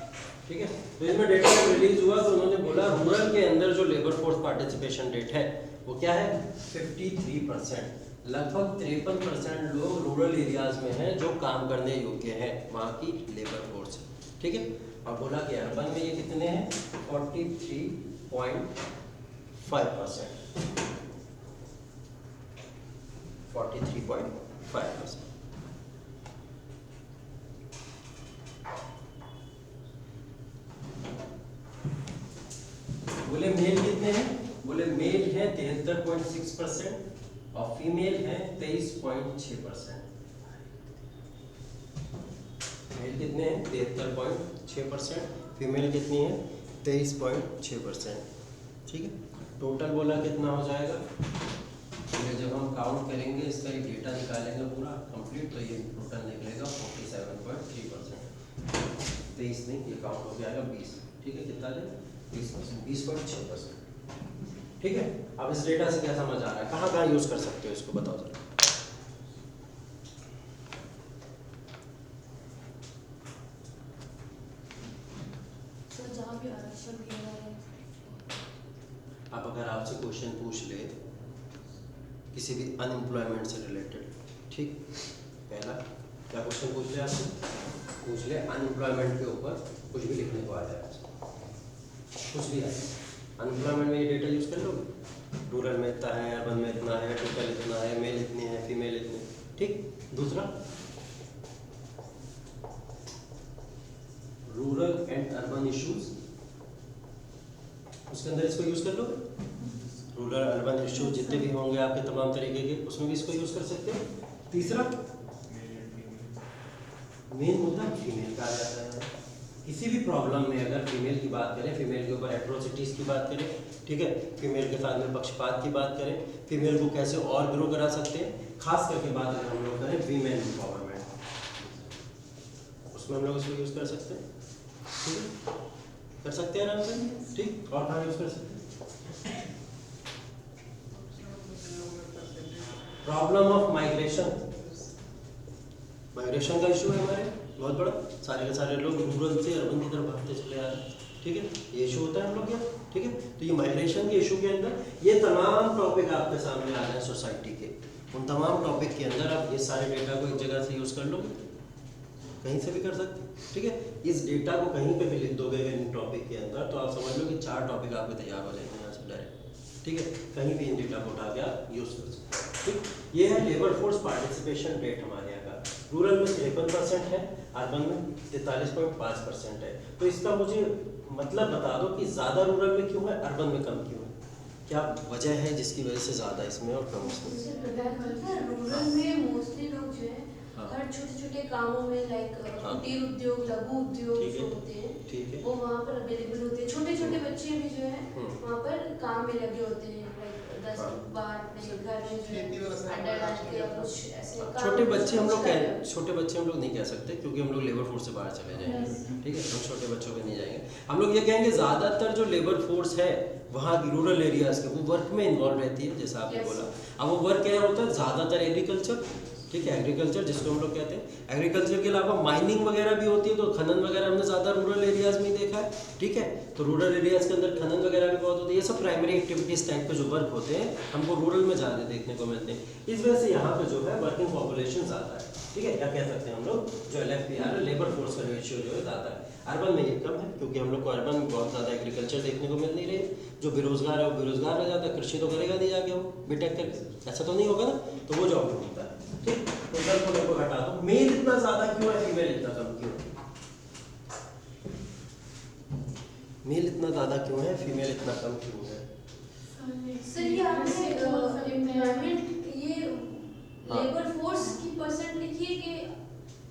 ठीक है। तो इसमें डेटा रिलीज हुआ तो उन्होंने बोला रूरल के अंदर जो लेबर फोर्स पार्टिसिपेशन रेट है वो क्या है, 53%। लगभग 53% लोग रूरल एरियाज में हैं जो काम करने योग्य है, वहाँ की लेबर फोर्स, ठीक है। और बोला कि अर्बन में ये कितने हैं, 43.5%, 43.5%। बोले मेल कितने हैं, बोले मेल है 73.6% और फीमेल है 23.6%। मेल कितने हैं 73.6%, फीमेल कितनी है 23.6%, ठीक है। टोटल बोला कितना हो जाएगा, ये जब हम काउंट करेंगे इसका ये डेटा निकालेंगे पूरा कंप्लीट तो ये टोटल निकलेगा 47.3%। 23 नहीं, ये काउंट हो जाएगा 20, ठीक है। कितना है 20%, 20.6%, ठीक है। अब इस डेटा से क्या समझ आ रहा है, कहाँ कहाँ यूज कर सकते हो इसको बताओ जरा। जहाँ भी आरक्षण दिया है, अब अगर आपसे क्वेश्चन पूछ ले किसी भी अनएम्प्लॉयमेंट से रिलेटेड, ठीक, पहला क्या क्वेश्चन पूछ ले आपसे, पूछ ले अनएम्प्लॉयमेंट के ऊपर कुछ भी लिखने को आ जाए आपसे, कुछ भी आए अनएम्प्लॉयमेंट में ये डेटा यूज कर लोगे, रूरल में इतना है, अर्बन में इतना है, टोटल इतना है, मेल इतनी है, फीमेल इतनी, ठीक। दूसरा रूरल एंड अर्बन इश्यूज, उसके अंदर इसको यूज कर लोगे, रूरल अर्बन इश्यूज जितने भी होंगे आपके तमाम तरीके के, उसमें भी इसको यूज कर सकते हो। तीसरा मेन मुद्दा फीमेल का आ जाता है, किसी भी प्रॉब्लम में अगर फीमेल की बात करें, फीमेल के ऊपर एट्रोसिटीज की बात करें, ठीक है, फीमेल के साथ में पक्षपात की बात करें, फीमेल को कैसे और ग्रो करा सकते हैं, खास करके बात अगर हम लोग करें वीमेन एम्पावरमेंट, उसमें हम लोग इसको यूज कर सकते हैं, ठीक है, कर सकते हैं आराम से, ठीक। और कहाँ यूज कर सकते हैं, प्रॉब्लम ऑफ माइग्रेशन, माइग्रेशन का इशू है हमारे बहुत बड़ा, सारे के सारे लोग रूरल से अर्बन की तरफ भागते चले आ रहे हैं, ठीक है, ये इशू होता है हम लोग क्या, ठीक है। तो ये माइग्रेशन के इशू के अंदर ये तमाम टॉपिक आपके सामने आ रहे हैं सोसाइटी के, उन तमाम टॉपिक के अंदर आप ये सारे डेटा को एक जगह से यूज कर लोगे, कहीं से भी कर सकते हैं, ठीक है। इस डेटा को कहीं पे भी लिख दोगे इन टॉपिक के अंदर तो आप समझ लो कि 4 टॉपिक आपके तैयार हो जाएंगे यहाँ से डायरेक्ट, ठीक है। कहीं भी इन डेटा को उठा के आप यूज कर सकते हैं, ठीक। ये है लेबर फोर्स पार्टिसिपेशन रेट हमारे यहाँ का, रूरल में 53% है, अर्बन में 43.5% है। तो इसका मुझे मतलब बता दो कि ज़्यादा रूरल में क्यों है, अर्बन में कम क्यों है, क्या वजह है जिसकी वजह से ज़्यादा इसमें और कम इसमें? रूरल में मोस्टली लोग जो है हर छोटे छोटे कामों में लाइक कुटीर उद्योग, लघु उद्योग जो होते हैं, ठीक है, वो वहाँ पर अवेलेबल होते हैं। छोटे छोटे बच्चे भी जो है वहाँ पर काम में लगे होते हैं, लाइक 10 बार अपने घर में जो है अड्डा डाल के या कुछ ऐसे काम। छोटे बच्चे हम लोग छोटे बच्चे हम लोग नहीं कह सकते क्योंकि हम लोग लेबर फोर्स से बाहर चले जाएंगे, ठीक है, हम छोटे बच्चों पे नहीं जाएंगे। हम लोग ये कहेंगे ज़्यादातर जो लेबर फोर्स है वहाँ की रूरल एरियाज के वो वर्क में इन्वॉल्व रहती है, जैसा आपने बोला। अब वो वर्क क्या होता है, ज़्यादातर एग्रीकल्चर, ठीक है, एग्रीकल्चर जिसको हम लोग कहते हैं। एग्रीकल्चर के अलावा माइनिंग वगैरह भी होती है, तो खनन वगैरह हमने ज़्यादा रूरल एरियाज में ही देखा है, ठीक है। तो रूरल एरियाज के अंदर खनन वगैरह भी बहुत होती है, ये सब प्राइमरी एक्टिविटीज़ टाइप के जो वर्क होते हैं हमको रूरल में ज़्यादा देखने को मिलते हैं। इस वजह से यहाँ पे जो है वर्किंग पॉपुलेशन ज़्यादा है, ठीक है, क्या कह सकते हैं हम लोग, जो LFPR लेबर फोर्स का रेशियो जो है ज़्यादा है। अर्बन में ये कम है क्योंकि हम लोग को अर्बन में बहुत ज़्यादा एग्रीकल्चर देखने को मिल नहीं रही है। जो बेरोजगार है वो बेरोजगार रह जाता है, कृषि तो करेगा नहीं जाके वो बीटेक करके, ऐसा तो नहीं होगा ना, तो वो जॉब ढूंढता है। ठीक, टोटल को मेरे को हटा दो। मेल इतना ज़्यादा क्यों है, फीमेल इतना कम क्यों है? मेल इतना ज़्यादा क्यों है, फीमेल इतना कम क्यों है? सर ये आपने एम्प्लॉयमेंट ये लेबर फोर्स की परसेंट लिखी है कि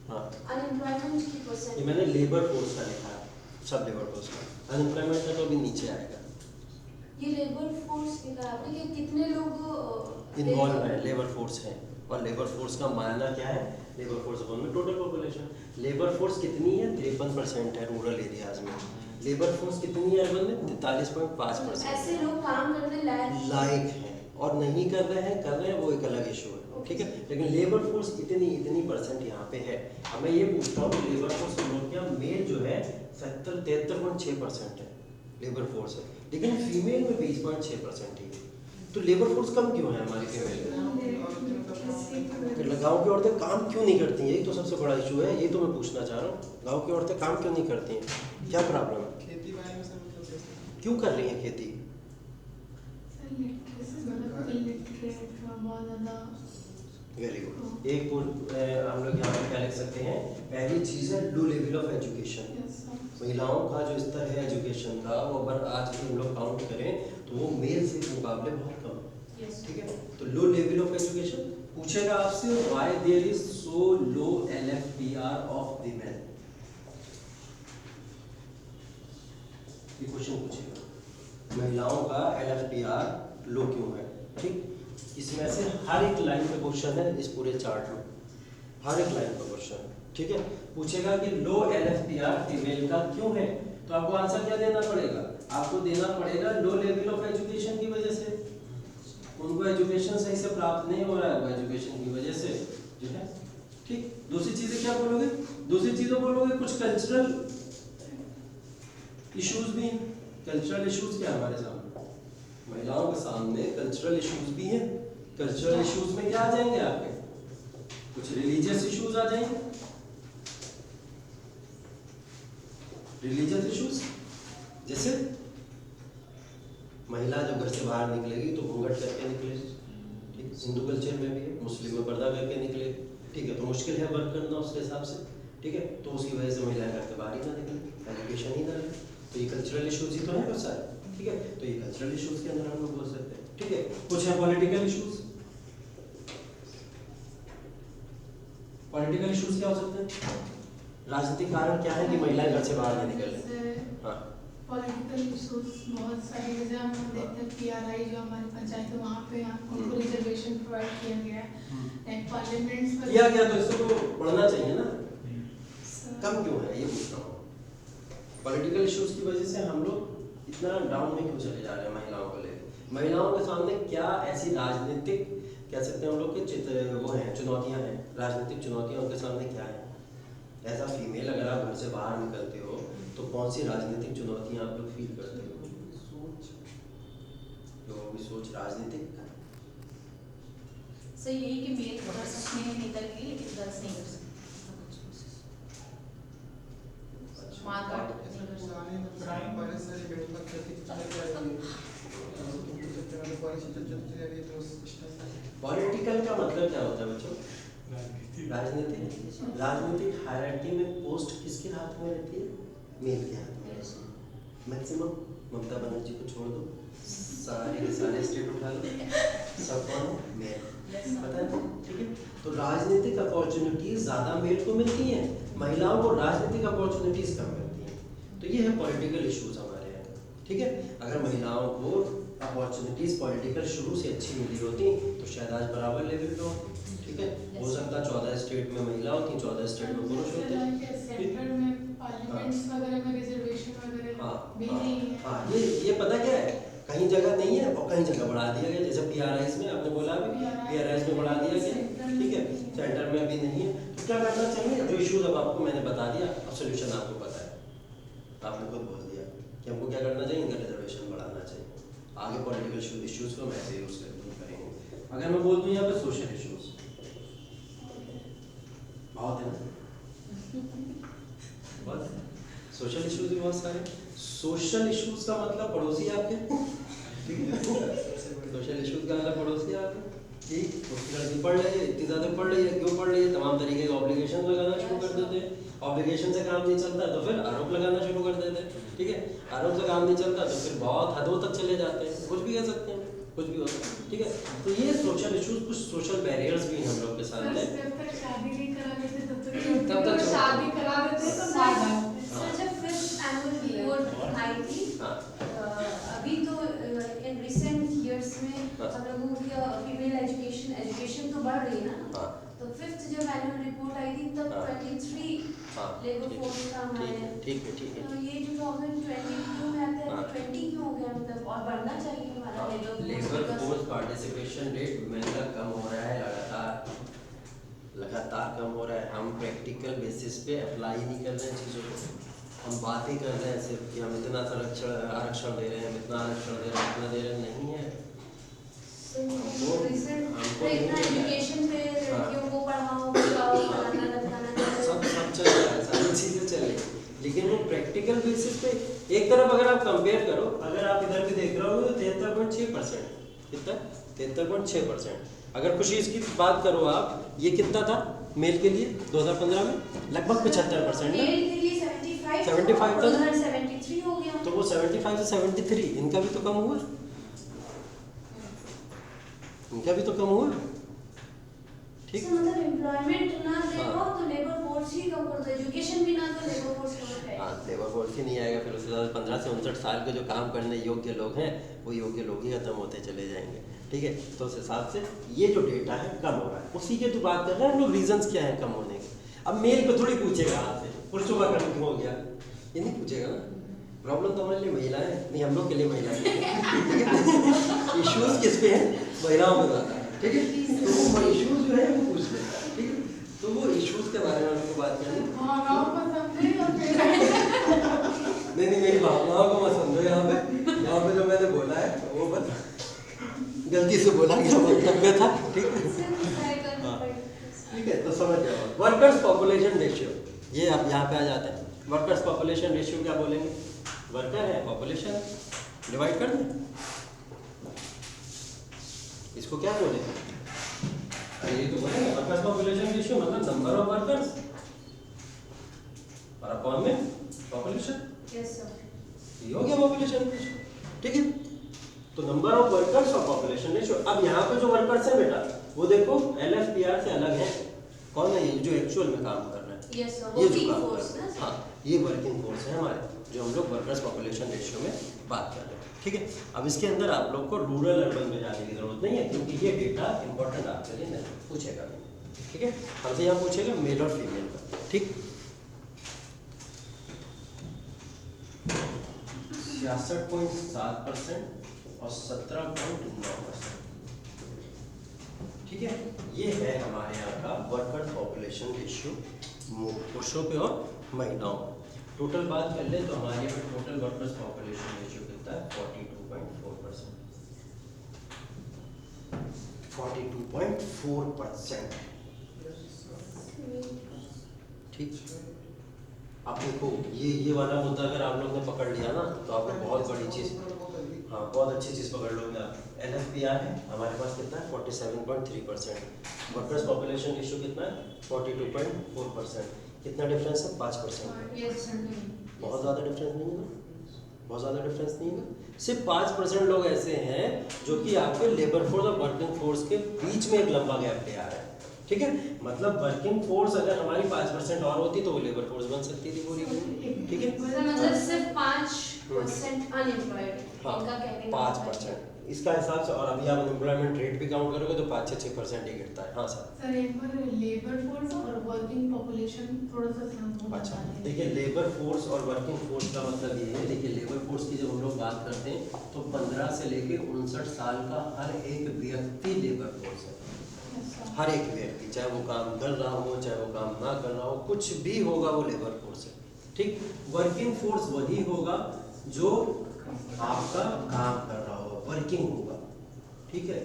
हाँ, अनएम्प्लॉयमेंट की परसेंट? ये मैंने लेबर फोर्स का लिखा है, सब लेबर फोर्स का। अनएम्प्लॉयमेंट का तो अभी नीचे आएगा। ये लेबर फोर्स लिखा है आपने कि कितने लोग इन्वॉल्व है, लेबर फोर्स है। और लेबर फोर्स का मायना क्या है? लेबर फोर्स अपॉन में टोटल पॉपुलेशन। लेबर फोर्स कितनी है? 53% है रूरल एरियाज में। लेबर फोर्स कितनी है अर्बन में? 43.5%। ऐसे लोग काम करने लायक हैं और नहीं कर रहे हैं वो एक अलग इशू है, ठीक है। लेकिन लेबर फोर्स इतनी परसेंट यहाँ पे है। अब मैं ये पूछता हूँ कि लेबर फोर्स हम लोग क्या मेल जो है 73.6% है लेबर फोर्स है, लेकिन फीमेल में 20.6% ही है। तो लेबर फोर्स कम क्यों है हमारी फीमेल में? गाँव की औरतें काम क्यों नहीं करती हैं? यही तो सबसे बड़ा इशू है, यही तो मैं पूछना चाह रहा हूँ। गाँव की औरतें काम क्यों नहीं करती हैं? क्या प्रॉब्लम है? खेती बाड़ी में सर मतलब कैसे? क्यों कर रही हैं खेती? Very good. एक हम लोग यहाँ पे क्या लिख सकते हैं? पहली चीज़ है लो लेवल ऑफ एजुकेशन। महिलाओं का जो स्तर है एजुकेशन का, वो अगर आज भी हम लोग काउंट करें तो वो मेल से मुकाबले बहुत कम है, ठीक है। तो लो लेवल ऑफ एजुकेशन पूछेगा आपसे, why there is so low LFPR of the men, ये क्वेश्चन पूछेगा। महिलाओं का LFPR लो क्यों है, ठीक। इसमें से हर एक लाइन पे क्वेश्चन है, इस पूरे चार्ट में हर एक लाइन पे क्वेश्चन, ठीक है। पूछेगा कि लो LFPR फीमेल का क्यों है, तो आपको आंसर क्या देना पड़ेगा? आपको देना पड़ेगा लो लेवल ऑफ एजुकेशन की वजह से, उनको एजुकेशन सही से प्राप्त नहीं हो रहा है, वो एजुकेशन की वजह से जो है, ठीक। दूसरी चीजें क्या बोलोगे? दूसरी चीजें बोलोगे कुछ कल्चरल इश्यूज भी हैं। कल्चरल इश्यूज क्या हमारे सामने? महिलाओं के सामने कल्चरल इश्यूज भी हैं। कल्चरल इश्यूज में क्या आ जाएंगे आपके? कुछ रिलीजियस इश्यूज आ जाएंगे। रिलीजियस इश्यूज जैसे महिला जब घर से बाहर निकलेगी तो घूंघट करके निकलेगी, ठीक। हिंदू कल्चर में भी है, मुस्लिम में पर्दा करके निकले, ठीक है। तो मुश्किल है वर्क करना उसके हिसाब से, ठीक है। तो उसकी वजह से महिलाएं घर से बाहर ही ना निकले, एजुकेशन ही ना ले। तो ये कल्चरल इश्यूज ही तो है बहुत सारे, ठीक है। तो ये कल्चरल इश्यूज के अंदर हम लोग बोल सकते हैं, ठीक है। कुछ है पॉलिटिकल इश्यूज। पॉलिटिकल इश्यूज क्या हो सकते हैं? राजनीतिक कारण क्या है कि महिलाएं घर से बाहर नहीं निकल रही? हाँ, पॉलिटिकल इश्यूज बहुत सारे, जैसे हम देखते हैं PRI जो हमारी पंचायत है वहाँ पे उनको रिजर्वेशन प्रोवाइड किया गया है, पार्लियामेंट्स पर किया गया, तो इससे तो बढ़ना चाहिए ना, कम क्यों है ये पूछ रहा हूँ। पॉलिटिकल इश्यूज की वजह से हम लोग इतना डाउन में क्यों चले जा रहे हैं महिलाओं को लेकर? महिलाओं के सामने क्या ऐसी राजनीतिक कह सकते हैं हम लोग के वो हैं चुनौतियां हैं, राजनीतिक चुनौतियां उनके सामने क्या है? ऐसा फीमेल अगर आप घर से बाहर निकलते हो तो कौन सी राजनीतिक चुनौतियां आप लोग फील करते हो? लोगों की सोच राजनीतिक सही यही कि मेल कर सकते हैं निकल के, लेकिन गर्ल्स नहीं कर सकते। मारकाट नहीं कर सकते। पुराने पुराने बरेच सारे बेटला खेती चलत रही पॉलिटिकल का मतलब क्या होता है बच्चों? राजनीतिक। राजनीतिक हायरार्की में पोस्ट किसके हाथ में रहती है? मेल के हाथ में। मैक्सिमम ममता बनर्जी को छोड़ दो, सारे के सारे स्टेट उठा लो, सब कौन है? मेल, पता है, ठीक है। तो राजनीतिक अपॉर्चुनिटीज ज्यादा मेल को मिलती हैं, महिलाओं को राजनीतिक अपॉर्चुनिटीज कम मिलती हैं। तो ये है पॉलिटिकल इश्यूज हमारे यहाँ, ठीक है। अगर महिलाओं को अपॉर्चुनिटीज पॉलिटिकल शुरू से अच्छी मिली होती तो शायद आज बराबर लेवल पे हो, ठीक है। हो सकता 14 स्टेट में महिला होती, 14 स्टेट में पुरुष होते। सेंटर में पार्लियामेंट्स वगैरह में रिजर्वेशन वगैरह भी नहीं है। हाँ, ये पता क्या है, कहीं जगह नहीं है और कहीं जगह बढ़ा दिया गया। जैसे PRIs में आपने बोला भी, PRIs में बढ़ा दिया गया, ठीक है। सेंटर में अभी नहीं है, तो क्या करना चाहिए? जो इश्यूज अब आपको मैंने बता दिया, अब सोल्यूशन आपको पता है, आपने खुद बोल दिया कि हमको क्या करना चाहिए, इनका रिजर्वेशन बढ़ाना चाहिए। आगे पॉलिटिकल इश्यूज को हम ऐसे यूज करेंगे। अगर मैं बोल दूँ यहाँ पे सोशल इश्यूज बहुत है ना, बस सोशल बहुत सारे। सोशल इश्यूज का मतलब पड़ोसी आपके, ठीक है, सोशल इश्यूज का मतलब पड़ोसी आपके, ठीक। उसकी लड़की पढ़ रही है, इतनी ज़्यादा पढ़ रही है, क्यों पढ़ रही है, तमाम तरीके के ऑब्लिगेशन लगाना शुरू कर देते हैं। ऑब्लिगेशन से काम नहीं चलता तो फिर आरोप लगाना शुरू कर देते हैं, ठीक है। आरोप से काम नहीं चलता तो फिर बहुत हदों तक चले जाते हैं, कुछ भी कह सकते हैं, कुछ भी होता है, ठीक है। तो ये सोशल इश्यूज, कुछ सोशल बैरियर्स भी हैं हम लोग के सामने। जब तक शादी नहीं करा देते तब तक शादी करा देते तो मार डालते। सर जब 5th एनुअल रिपोर्ट आई थी, हाँ। अभी तो इन रिसेंट इयर्स में हाँ। हम लोगों की फीमेल एजुकेशन तो बढ़ रही है ना, हाँ। तो 5th जब एनुअल रिपोर्ट आई थी तब हाँ। 23 हाँ, लेबर ठीक फोर्स था हमारे। ठीक है, ठीक है। तो ये 2022 में आता है, हाँ। 20 क्यों हो गया, मतलब और बढ़ना चाहिए हमारा लेबर फोर्स पार्टिसिपेशन रेट महंगा कम हो रहा है, लगातार कम हो रहा है। हम प्रैक्टिकल बेसिस पे अप्लाई नहीं कर रहे हैं चीज़ों को, हम बातें कर रहे हैं सिर्फ कि हम इतना आरक्षण दे रहे हैं, इतना आरक्षण दे रहे हैं, इतना दे रहे हैं, नहीं है। हमको इतना एजुकेशन पे लड़कियों को पढ़ाओ बुलाओ फलाना ढमकाना सब चल रहा है, सारी चीज़ें चल रही है, लेकिन वो प्रैक्टिकल बेसिस पे एक तरफ अगर आप कंपेयर करो, अगर आप इधर भी देख रहे हो तो 73.6%, कितना 73.6%। अगर खुशी इसकी बात करो आप, ये कितना था मेल के लिए 2015 में, लगभग 75% ना, मेल के लिए 75 75 था। उधर 73 हो गया। तो वो 75 से 73, इनका भी तो कम हुआ, इनका भी तो कम हुआ, ठीक। इसका मतलब एम्प्लॉयमेंट ना दे पाओ तो लेबर फोर्स ही कम कर दो, एजुकेशन भी ना तो लेबर फोर्स कम है। हाँ, लेबर फोर्स ही नहीं आएगा, फिर उसके बाद 15 से 59 साल के जो काम करने योग्य लोग हैं वो योग्य लोग ही खत्म होते चले जाएंगे, ठीक है। तो उस हिसाब से ये जो डेटा है कम हो रहा है, उसी के तो बात कर रहे हैं हम लोग, रीजंस क्या है कम होने के। अब मेल पे थोड़ी पूछेगा आपसे पुरुषों का कम क्यों हो गया, ये नहीं पूछेगा ना। प्रॉब्लम तो हमारे लिए महिलाएं हैं, नहीं हम लोग के लिए महिलाएं हैं। इश्यूज किस पे हैं, महिलाओं में ज़्यादा है, ठीक है। तो वो इश्यूज जो है वो पूछ लेता है, ठीक है। तो वो इश्यूज के बारे में हमको बात करनी, नहीं मेरी भावनाओं को मत समझो यहाँ पे जो मैंने बोला है वो बस गलती से बोला गया वक्तव्य था, ठीक है। हाँ, ठीक है, तो समझ जाओ। वर्कर्स पॉपुलेशन रेशियो, ये आप यहाँ पे आ जाते हैं। वर्कर्स पॉपुलेशन रेशियो क्या बोलेंगे, वर्कर है, पॉपुलेशन डिवाइड कर दें, इसको क्या बोलेंगे, अरे ये तो बोलेंगे वर्कर्स पॉपुलेशन रेशियो मतलब नंबर ऑफ वर्कर्स और अपॉन में पॉपुलेशन, यस सर, ये हो गया पॉपुलेशन रेशियो, ठीक है। तो नंबर ऑफ वर्कर्स और पॉपुलेशन रेशियो। अब यहाँ पे जो वर्कर्स है बेटा वो देखो LFPR से अलग है, कौन है ये जो एक्चुअल में काम कर रहे हैं, यस सर, ये जो वर्किंग काम फोर्स कर रहे हैं, ना। हाँ ये वर्किंग फोर्स है हमारे, जो हम लोग वर्कर्स पॉपुलेशन रेशियो में बात कर रहे हैं, ठीक है। अब इसके अंदर आप लोग को रूरल अर्बन में जाने की जरूरत नहीं है, क्योंकि ये डेटा इंपॉर्टेंट आपके लिए नहीं पूछेगा, ठीक है। हमसे यहाँ पूछेगा मेल और फीमेल का, ठीक। 66.7% और 17.9%, ठीक है। ये है हमारे यहाँ का वर्कर्स पॉपुलेशन रेशियो पुरुषों पे और महिलाओं पे। टोटल बात कर ले तो हमारे यहाँ टोटल वर्कर्स पॉपुलेशन रेशियो कितना है, 42.4%, 42.4%, ठीक। आप देखो ये वाला मुद्दा अगर आप लोग ने पकड़ लिया ना तो आपको बहुत बड़ी चीज़, हाँ बहुत अच्छी चीज़ पकड़ लोगे आप। LFPR है हमारे पास कितना है 47.3%, वर्कर्स पॉपुलेशन रेशियो कितना है 42.4%, कितना डिफरेंस है 5%, यस सर, बहुत ज़्यादा डिफरेंस नहीं है, बहुत ज़्यादा डिफरेंस नहीं है। सिर्फ 5% लोग ऐसे हैं जो कि आपके लेबर फोर्स और वर्किंग फोर्स के बीच में एक लंबा गैप ले आ रहा है, ठीक है। मतलब वर्किंग फोर्स अगर हमारी 5% और होती तो वो लेबर फोर्स बन सकती थी पूरी पूरी, ठीक है। मतलब सिर्फ 5% अनएम्प्लॉयड, हाँ इनका कहने का 5% इसका हिसाब से, और अभी आप अनएम्प्लॉयमेंट रेट भी काउंट करोगे तो 5-6% ही गिरता है। हाँ सर एक बार लेबर फोर्स और वर्किंग पॉपुलेशन थोड़ा सा समझो। अच्छा, देखिए लेबर फोर्स और वर्किंग फोर्स का मतलब ये है, देखिए लेबर फोर्स की जब हम लोग बात करते हैं तो 15 से लेकर 59 साल का हर एक व्यक्ति लेबर फोर्स है, हर एक व्यक्ति, चाहे वो काम कर रहा हो चाहे वो काम ना कर रहा हो, कुछ भी होगा वो लेबर फोर्स है, ठीक। वर्किंग फोर्स वही होगा जो आपका काम कर रहा होगा, वर्किंग होगा, ठीक है।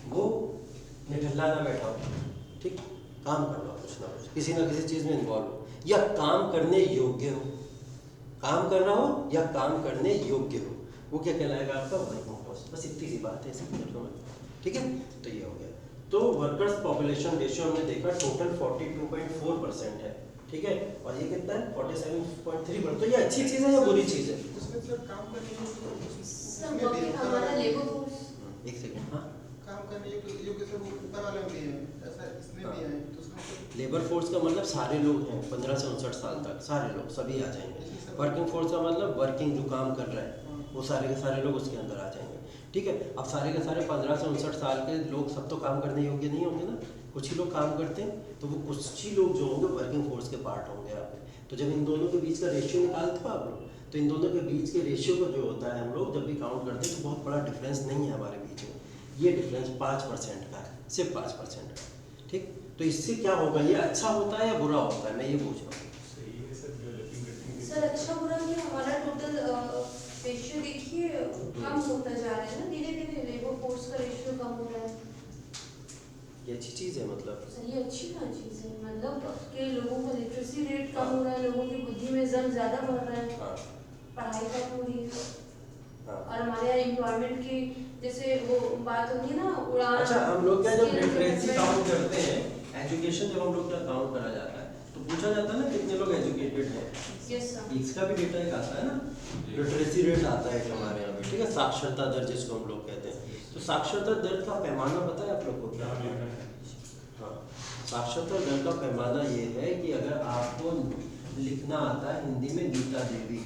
वो निठल्ला ना बैठा हो, ठीक, काम कर रहा हो कुछ ना कुछ, किसी ना किसी चीज़ में इन्वॉल्व हो या काम करने योग्य हो, काम कर रहा हो या काम करने योग्य हो, वो क्या कहलाएगा आपका वर्किंग फोर्स। बस इतनी सी बात है, ठीक है। तो ये हो गया। तो वर्कर्स पॉपुलेशन रेशियो हमने देखा टोटल 42.4% है, ठीक है, और ये कितना है 47.3%। तो ये अच्छी चीज़ है या बुरी चीज़ है? उसमें सर काम करने सब वर्किंग हमारा लेबर फोर्स एक सेकंड, हाँ, काम करने योग्य सब ऊपर वाले में भी है, ऐसा इसमें भी है, तो उसमें लेबर फोर्स का मतलब सारे लोग हैं 15 से 59 साल तक, सारे लोग सभी आ जाएंगे। वर्किंग फोर्स का मतलब वर्किंग जो काम कर रहा है वो सारे के सारे लोग उसके अंदर आ जाएंगे, ठीक है। अब सारे के सारे 15 से 59 साल के लोग सब तो काम करने योग्य नहीं होंगे ना, कुछ ही लोग काम करते हैं, तो वो कुछ ही लोग जो होंगे वर्किंग फोर्स के पार्ट होंगे यहाँ पे। तो जब इन दोनों के बीच का रेशियो निकालते हो आप लोग, तो इन दोनों के बीच के रेशियो को जो होता है हम लोग जब भी काउंट करते हैं तो बहुत बड़ा डिफरेंस नहीं है हमारे बीच में, ये डिफरेंस 5% का है, सिर्फ 5% का, ठीक। तो इससे क्या होगा, ये अच्छा होता है या बुरा होता है, मैं ये पूछ रहा हूँ। सर अच्छा बुरा नहीं, हमारा टोटल रेशियो देखिए कम होता जा रहा है ना, धीरे धीरे लेबर फोर्स का रेशियो कम हो रहा है। ये अच्छी चीज़ है मतलब। सर ये अच्छी ना चीज़ है, मतलब कि लोगों का लिटरेसी रेट कम हो रहा है, लोगों की बुद्धि में जंग ज़्यादा बढ़ रहा है, हाँ पढ़ाई कम हो रही है, हाँ। और हमारे यहाँ एम्प्लॉयमेंट की जैसे वो बात होती है ना उड़ान। अच्छा, हम लोग क्या जब लिटरेसी काउंट करते हैं, एजुकेशन जब हम लोग क्या काउंट करा जाता है तो पूछा जाता है ना कितने लोग एजुकेटेड हैं। Yes sir. इसका भी डेटा एक आता है ना, लिटरेसी रेट आता है हमारे यहाँ पे, ठीक है, साक्षरता दर जिसको हम लोग कहते हैं। तो साक्षरता दर का पैमाना पता है आप लोग को क्या? हाँ, साक्षरता दर का पैमाना ये है कि अगर आपको लिखना आता है हिंदी में गीता देवी,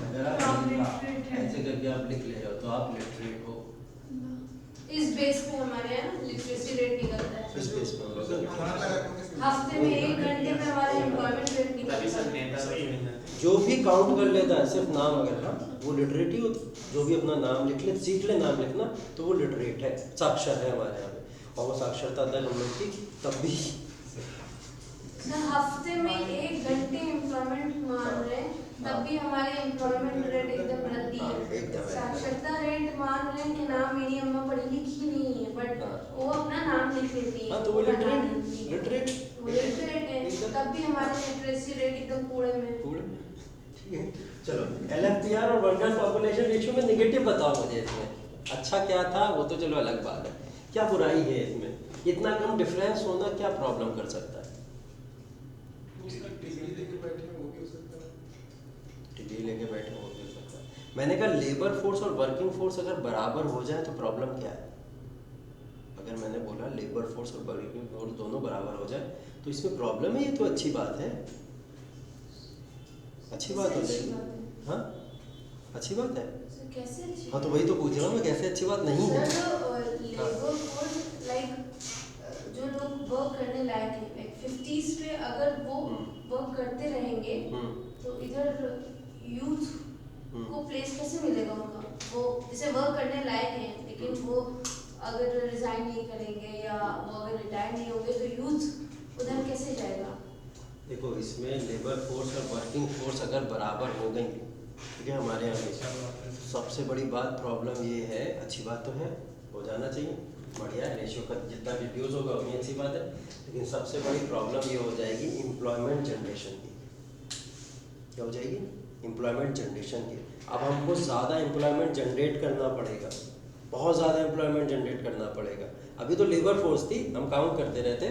अगर आप ऐसे करके आप लिख ले रहे हो तो आप लिटरेट हो। इस बेस पे हमारे यहाँ लिटरेसी रेट निकलता है। इस बेस पे हम लोग हफ्ते में 1 घंटे में हमारा एम्प्लॉयमेंट रेट निकलता है। जो भी काउंट कर लेता है सिर्फ नाम अगर, हाँ, वो लिटरेट ही होता है। जो भी अपना नाम लिख ले, सीख ले नाम लिखना, तो वो लिटरेट है, साक्षर है हमारे यहाँ पे। और वो साक्षरता दर हम लोग की तब भी सर हफ्ते में 1 घंटे एम्प्लॉयमेंट मान रहे हैं, तब भी हमारे एम्प्लॉयमेंट रेट एकदम रद्दी है। साक्षरता रेट मान रहे हैं कि नाम मेरी अम्मा पढ़ी लिखी नहीं है, बट वो अपना नाम लिख लेती है। हाँ, तो वो लिटरेट है, तब भी हमारे लिटरेसी रेट एकदम कूड़े में। ठीक है। चलो, एलएफपीआर और वर्कर्स पॉपुलेशन रेशियो में नेगेटिव बताओ मुझे इसमें। अच्छा क्या था वो तो चलो अलग बात है, क्या बुराई है इसमें? इतना कम डिफरेंस होना क्या प्रॉब्लम कर सकता है? डिग्री लेके बैठे हो भी सकता है। मैंने कहा लेबर फोर्स और वर्किंग फोर्स अगर बराबर हो जाए तो प्रॉब्लम क्या है? अगर मैंने बोला लेबर फोर्स और वर्किंग फोर्स दोनों बराबर हो जाए तो इसमें प्रॉब्लम है? ये तो अच्छी बात है, अच्छी बात हो जाएगी। हाँ, अच्छी बात है। कैसे अच्छी? हाँ, तो वही तो पूछ रहा हूँ मैं, कैसे अच्छी बात नहीं है? लेबर फोर्स लाइक जो लोग वर्क करने लायक हैं, लाइक 50s पे अगर वो वर्क करते रहेंगे तो इधर यूथ को प्लेस कैसे मिलेगा उनका? वो जैसे वर्क करने लायक हैं लेकिन वो अगर रिजाइन नहीं करेंगे या वो अगर रिटायर नहीं होंगे तो यूथ उधर कैसे जाएगा? देखो, इसमें लेबर फोर्स और वर्किंग फोर्स अगर बराबर हो गई, ठीक है, हमारे यहाँ सबसे बड़ी बात प्रॉब्लम ये है, अच्छी बात तो है, हो जाना चाहिए, बढ़िया है, रेशियो का जितना रिड्यूस होगा उतनी अच्छी बात है, लेकिन सबसे बड़ी प्रॉब्लम ये हो जाएगी एम्प्लॉयमेंट जनरेशन की। क्या हो जाएगी? एम्प्लॉयमेंट जनरेशन की। अब हमको ज़्यादा एम्प्लॉयमेंट जनरेट करना पड़ेगा, बहुत ज़्यादा एम्प्लॉयमेंट जनरेट करना पड़ेगा। अभी तो लेबर फोर्स थी, हम काउंट करते रहते,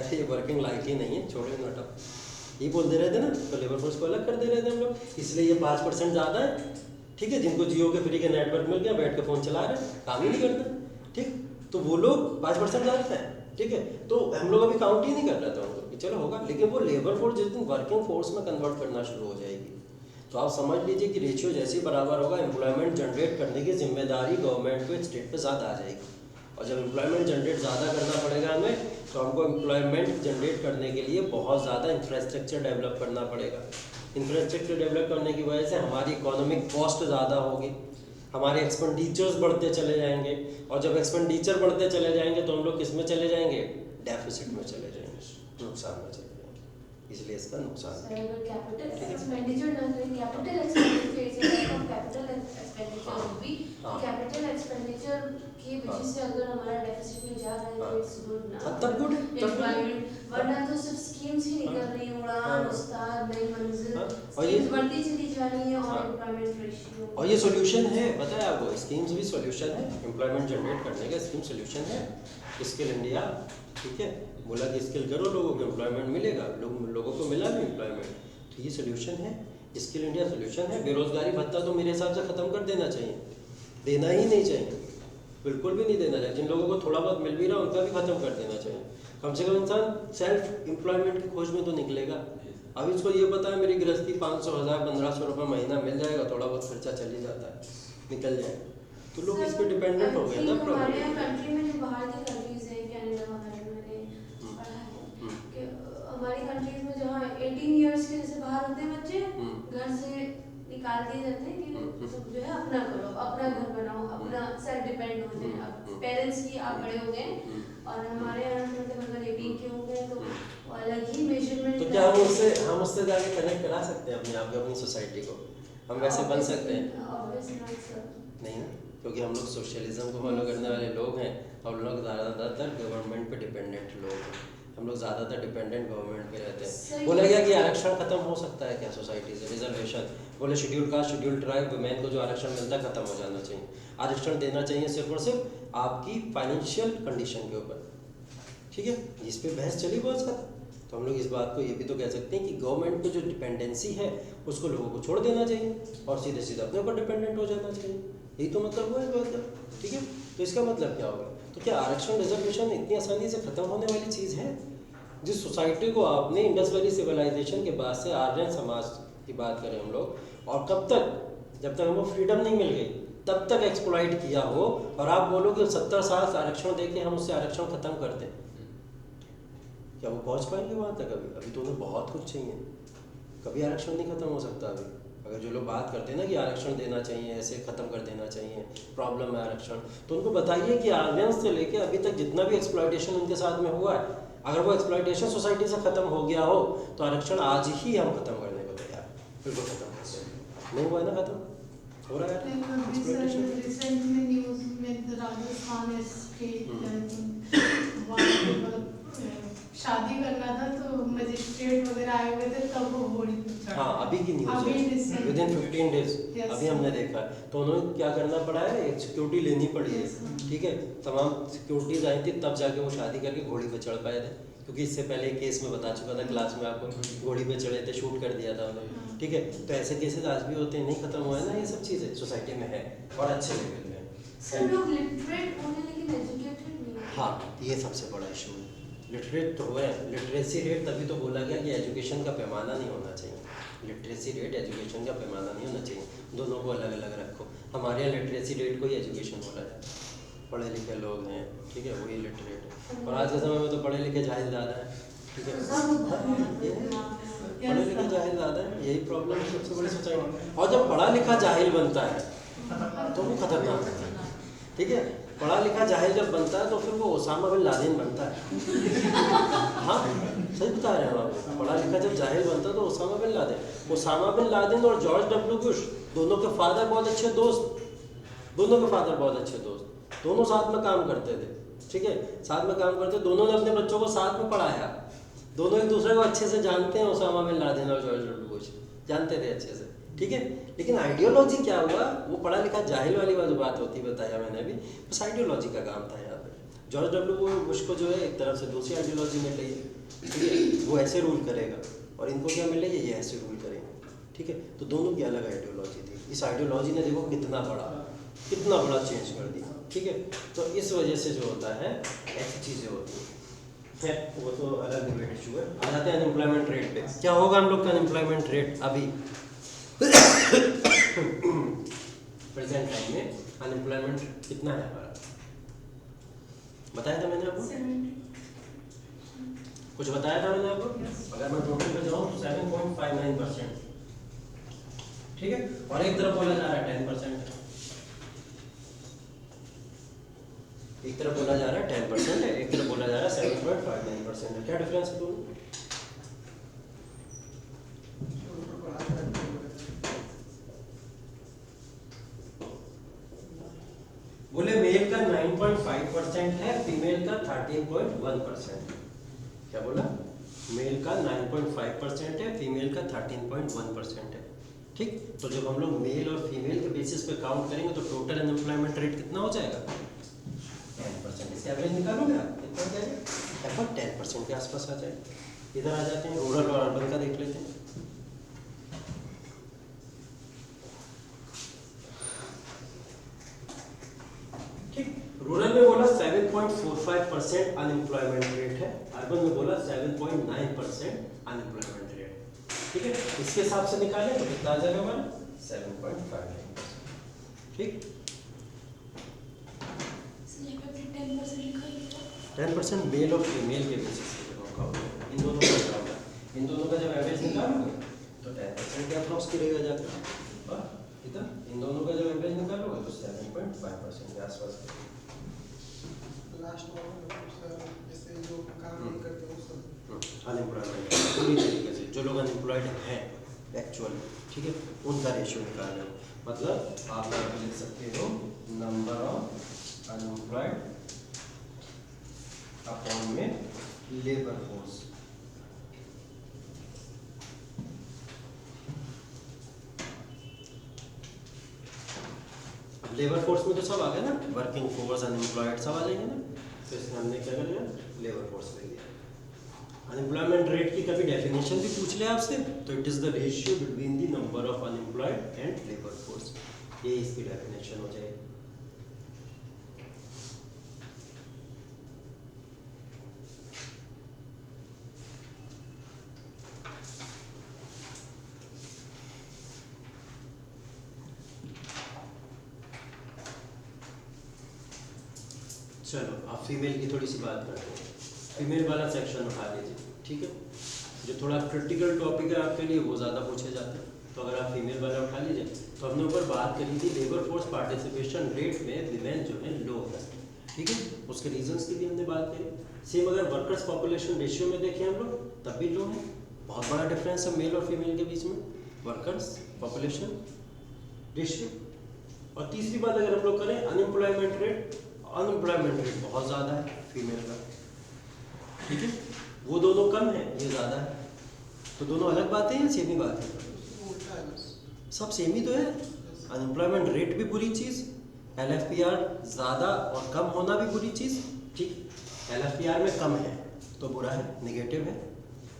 ऐसे ये वर्किंग लायक ही नहीं है, छोड़ो इन हटाओ, ये बोलते रहते ना, तो लेबर फोर्स को अलग कर दे रहे थे हम लोग, इसलिए ये 5% ज़्यादा है, ठीक है। जिनको जियो के फ्री के नेटवर्क मिल गया, बैठ के फ़ोन चला रहे, काम ही नहीं करते, ठीक, तो वो लोग 5% ज़्यादा है, ठीक है। तो हम लोग अभी काउंट ही नहीं कर रहे थे उनको कि चलो होगा, लेकिन वो लेबर फोर्स जिस दिन वर्किंग फोर्स में कन्वर्ट करना शुरू हो जाएगी तो आप समझ लीजिए कि रेशियो जैसे ही बराबर होगा, एम्प्लॉयमेंट जनरेट करने की जिम्मेदारी गवर्नमेंट को, स्टेट पे ज़्यादा आ जाएगी। और जब एम्प्लॉयमेंट जनरेट ज़्यादा करना पड़ेगा हमें, तो हमको एम्प्लॉयमेंट जनरेट करने के लिए बहुत ज़्यादा इंफ्रास्ट्रक्चर डेवलप करना पड़ेगा। इंफ्रास्ट्रक्चर डेवलप करने की वजह से हमारी इकोनॉमिक कॉस्ट ज़्यादा होगी, हमारे एक्सपेंडिचर्स बढ़ते चले जाएंगे, और जब एक्सपेंडिचर बढ़ते चले जाएंगे तो हम लोग किस में चले जाएंगे? डेफिसिट में चले जाएंगे, नुकसान में चले जाएंगे, इसलिए इसका नुकसान है। अगर कैपिटल एक्सपेंडिचर ना करें, कैपिटल एक्सपेंडिचर भी हाँ। कैपिटल एक्सपेंडिचर की वजह से अगर हमारा डेफिसिट में जा रहा है हाँ। तो इट्स गुड ना। तब good है, तब good है। एम्प्लॉयमेंट वरना तो सिर्फ स्कीम्स ही निकल हाँ। रही हैं, उड़ान, हाँ। उस्ताद, नई मंजिल, हाँ। और ये- स्कीम्स बढ़ती चली जा रही हैं और हाँ। Employment ratio. और ये सॉल्यूशन है, पता है आपको, स्कीम्स भी सॉल्यूशन है, एम्प्लॉयमेंट जनरेट करने का स्कीम सॉल्यूशन है। स्किल इंडिया, ठीक है, बोला कि स्किल करो, लोगों को एम्प्लॉयमेंट मिलेगा, लोगों को मिला भी एम्प्लॉयमेंट, तो ये सॉल्यूशन है, स्किल इंडिया सॉल्यूशन है। बेरोजगारी भत्ता तो मेरे हिसाब से ख़त्म कर देना चाहिए, देना ही नहीं चाहिए, बिल्कुल भी नहीं देना चाहिए। जिन लोगों को थोड़ा बहुत मिल भी रहा उनका भी ख़त्म कर देना चाहिए। कम से कम इंसान सेल्फ एम्प्लॉयमेंट की खोज में तो निकलेगा। अब इसको ये पता है मेरी गृहस्थी 500, 1000, 1500 रुपये महीना मिल जाएगा, थोड़ा बहुत खर्चा चल ही जाता है, निकल जाए, तो लोग इस पर डिपेंडेंट हो गए ना। हमारे यहाँ कंट्री में जो बाहर की कंट्रीज है, कनाडा वगैरह में मैंने पढ़ा है कि हमारी कंट्रीज में जहाँ 18 इयर्स के जैसे बाहर होते हैं बच्चे, घर से निकाल दिए जाते हैं कि सब जो है अपना करो, अपना घर बनाओ, अपना सेल्फ डिपेंड हो जाए। अब पेरेंट्स की आप बड़े हो गए, और हमारे यहाँ मतलब अगर 18 के हो गए तो वो अलग ही मेजरमेंट। तो क्या हम उससे जाके कनेक्ट करा सकते हैं अपने आप को, अपनी सोसाइटी को? हम वैसे बन सकते हैं? नहीं ना, क्योंकि हम लोग सोशलिज्म को फॉलो करने वाले लोग हैं, हम लोग ज़्यादातर गवर्नमेंट पे डिपेंडेंट लोग हैं, हम लोग ज़्यादातर डिपेंडेंट गवर्नमेंट पे रहते हैं। बोला गया कि आरक्षण खत्म हो सकता है क्या सोसाइटी से, रिजर्वेशन, बोले schedule caste, schedule tribe, women को जो आरक्षण मिलता है खत्म हो जाना चाहिए। आरक्षण देना चाहिए सिर्फ और सिर्फ आपकी फाइनेंशियल कंडीशन के ऊपर, ठीक है, इस पर बहस चली बहुत ज़्यादा। तो हम लोग इस बात को ये भी तो कह सकते हैं कि गवर्नमेंट पे जो डिपेंडेंसी है उसको लोगों को छोड़ देना चाहिए और सीधे सीधे अपने ऊपर डिपेंडेंट हो जाना चाहिए। यही तो मतलब हुआ इस बात का, ठीक है। तो इसका मतलब क्या होगा? तो क्या आरक्षण रिजर्वेशन इतनी आसानी से खत्म होने वाली चीज़ है? जिस सोसाइटी को आपने इंडस वैली सिविलाइजेशन के बाद से आर्यन समाज की बात करें हम लोग, और कब तक, जब तक हमको फ्रीडम नहीं मिल गई तब तक एक्सप्लॉइट किया हो, और आप बोलो कि 70 साल आरक्षण देके हम उससे आरक्षण खत्म कर दें, क्या वो पहुंच पाएंगे वहाँ तक? अभी तो उन्हें बहुत कुछ चाहिए, कभी आरक्षण नहीं खत्म हो सकता। अभी अगर जो लोग बात करते हैं ना कि आरक्षण देना चाहिए, ऐसे खत्म कर देना चाहिए, प्रॉब्लम है आरक्षण, तो उनको बताइए कि आर्यंस से लेके अभी तक जितना भी एक्सप्लॉइटेशन उनके साथ में हुआ है, अगर वो एक्सप्लॉइटेशन सोसाइटी से खत्म हो गया हो तो आरक्षण आज ही हम खत्म करने को तैयार, बिल्कुल खत्म कर सकते। नहीं हुआ है ना खत्म, हो रहा है। रिसेंट में न्यूज़ में राजस्थान शादी करना था तो मजिस्ट्रेट वगैरह आए हुए थे, तब वो घोड़ी पे चढ़ा। हाँ, अभी की न्यूज़ है, विदिन 15 डेज अभी हमने देखा है। तो उन्होंने क्या करना पड़ा है, एक सिक्योरिटी लेनी पड़ी है, ठीक है, तमाम सिक्योरिटीज आई थी तब जाके वो शादी करके घोड़ी पे चढ़ पाए थे, क्योंकि इससे पहले केस में बता चुका था क्लास में आपको, घोड़ी पे चढ़े थे, शूट कर दिया था उन्होंने, ठीक है। तो ऐसे केसेस आज भी होते हैं, नहीं खत्म हुआ है ना, ये सब चीज़ें सोसाइटी में है और अच्छे लेवल में। सब लोग लिटरेट होने लेकिन एजुकेटेड नहीं है। हाँ, ये सबसे बड़ा इशू है, लिटरेट तो हुए हैं, लिटरेसी रेट तभी तो बोला गया कि एजुकेशन का पैमाना नहीं होना चाहिए, लिटरेसी रेट एजुकेशन का पैमाना नहीं होना चाहिए, दोनों को अलग अलग रखो। हमारे यहाँ लिटरेसी रेट को ही एजुकेशन बोला जाए, पढ़े लिखे लोग हैं, ठीक है, वही लिटरेट है, और आज के समय में तो पढ़े लिखे जाहिल ज़्यादा है, ठीक है, पढ़े लिखे जाहिल ज़्यादा है, यही प्रॉब्लम है सबसे बड़ी सोसाइटी। और जब पढ़ा लिखा जाहिल बनता है तो वो खतरनाक है, ठीक है, पढ़ा लिखा जाहिल जब बनता है तो फिर वो ओसामा बिन लादेन बनता है। हाँ, सही बता रहे हैं आप, पढ़ा लिखा जब जाहिल बनता है तो Osama bin Laden, Osama bin Laden और जॉर्ज डब्ल्यू बुश, दोनों के फादर बहुत अच्छे दोस्त, दोनों के फादर बहुत अच्छे दोस्त, दोनों साथ में काम करते थे, ठीक है, साथ में काम करते, दोनों ने अपने बच्चों को साथ में पढ़ाया, दोनों एक दूसरे को अच्छे से जानते हैं, ओसामा बिन लादेन और जॉर्ज डब्ल्यू बुश जानते थे अच्छे से, ठीक है। लेकिन आइडियोलॉजी क्या हुआ, वो पढ़ा लिखा जाहिल वाली बात होती, बताया मैंने अभी, बस आइडियोलॉजी का काम था यहाँ पे। जॉर्ज डब्ल्यू बुश को जो है एक तरफ से दूसरी आइडियोलॉजी मिल रही है, ठीक है, वो ऐसे रूल करेगा, और इनको क्या मिल रही है, ये ऐसे रूल करेंगे, ठीक है। तो दोनों की अलग आइडियोलॉजी थी, इस आइडियोलॉजी ने देखो कितना बड़ा चेंज कर दिया, ठीक है। तो इस वजह से जो होता है ऐसी चीज़ें होती हैं, वो तो अलग डिबेट इशू है। आ जाते हैं अनएम्प्लॉयमेंट रेट पे, क्या होगा हम लोग का अनएम्प्लॉयमेंट रेट अभी प्रेजेंट टाइम में अनएम्प्लॉयमेंट कितना है हमारा, बताया था मैंने आपको, कुछ बताया था मैंने आपको, अगर मैं टोटल पे जाऊँ तो 7.59%, ठीक है, और एक तरफ बोला जा रहा है 10%, एक तरफ बोला जा रहा है 10% है, एक तरफ बोला जा रहा है 7.59% है, क्या डिफरेंस है दोनों? 13.1%। क्या बोला? मेल का 9.5% है, फीमेल का 13.1% है। ठीक, तो जब हम लोग मेल और फीमेल के बेसिस पे काउंट करेंगे तो टोटल अनएम्प्लॉयमेंट रेट कितना हो जाएगा? 10%। इसका एवरेज निकालोगे आप, कितना हो जाएगा? लगभग 10% के आसपास आ जाएगा। इधर आ जाते हैं, रूरल और अर्बन का देख लेते हैं। ठीक, रूरल में बोला 7.45% अनएम्प्लॉयमेंट रेट है, अर्बन में बोला 7.9% अनएम्प्लॉयमेंट रेट। ठीक है, इसके हिसाब से निकालें तो कितना आ जाएगा हमारा? 7.59%। ठीक, 10% मेल और फीमेल के बेसिस पे इन दोनों का निकालना। इन दोनों का जब एवरेज निकालोगे तो 10% के अप्रॉक्स गिरेगा जाकर, और इधर इन दोनों का जब एवरेज निकालोगे तो 7.5% के आसपास। लास्ट वाला जैसे जो काम नहीं करते वो सब अनएम्प्लॉयमेंट पूरी तरीके से जो लोग अनएम्प्लॉयड हैं एक्चुअली, ठीक है, उनका रेशियो निकालना है। मतलब आप यहाँ पे लिख सकते हो नंबर ऑफ अनएम्प्लॉयड अपॉन में लेबर फोर्स। लेबर फोर्स में तो सब आ गया ना, वर्किंग फोर्स, अनएम्प्लॉयड सब आ जाएंगे ना, तो इसमें हमने क्या कर लिया? लेबर फोर्स ले लिया। अनएम्प्लॉयमेंट रेट की कभी डेफिनेशन भी पूछ ले आपसे तो it is the ratio between the number of unemployed and labour force, ये इसकी डेफिनेशन हो जाएगी। चलो अब फीमेल की थोड़ी सी बात करते हैं। फीमेल वाला सेक्शन उठा लीजिए, ठीक है, जो थोड़ा क्रिटिकल टॉपिक है आपके लिए वो ज़्यादा पूछे जाते हैं, तो अगर आप फीमेल वाला उठा लीजिए। तो हमने ऊपर बात करी थी लेबर फोर्स पार्टिसिपेशन रेट में विमेन जो है लो है, ठीक है, उसके रीजंस की भी हमने बात करी। सेम अगर वर्कर्स पॉपुलेशन रेशियो में देखें हम लोग तब भी लो है, बहुत बड़ा डिफरेंस है मेल और फीमेल के बीच में, वर्कर्स पॉपुलेशन रेशियो। और तीसरी बात अगर हम लोग करें अनएम्प्लॉयमेंट रेट बहुत ज़्यादा है फीमेल का, ठीक है, वो दोनों कम है, ये ज़्यादा है, तो दोनों अलग बातें हैं, सेम ही बात है, उल्टा है बस। सब सेम ही तो है। अनएम्प्लॉयमेंट रेट भी बुरी चीज़, LFPR ज़्यादा और कम होना भी बुरी चीज़, ठीक, LFPR में कम है तो बुरा है, नेगेटिव है,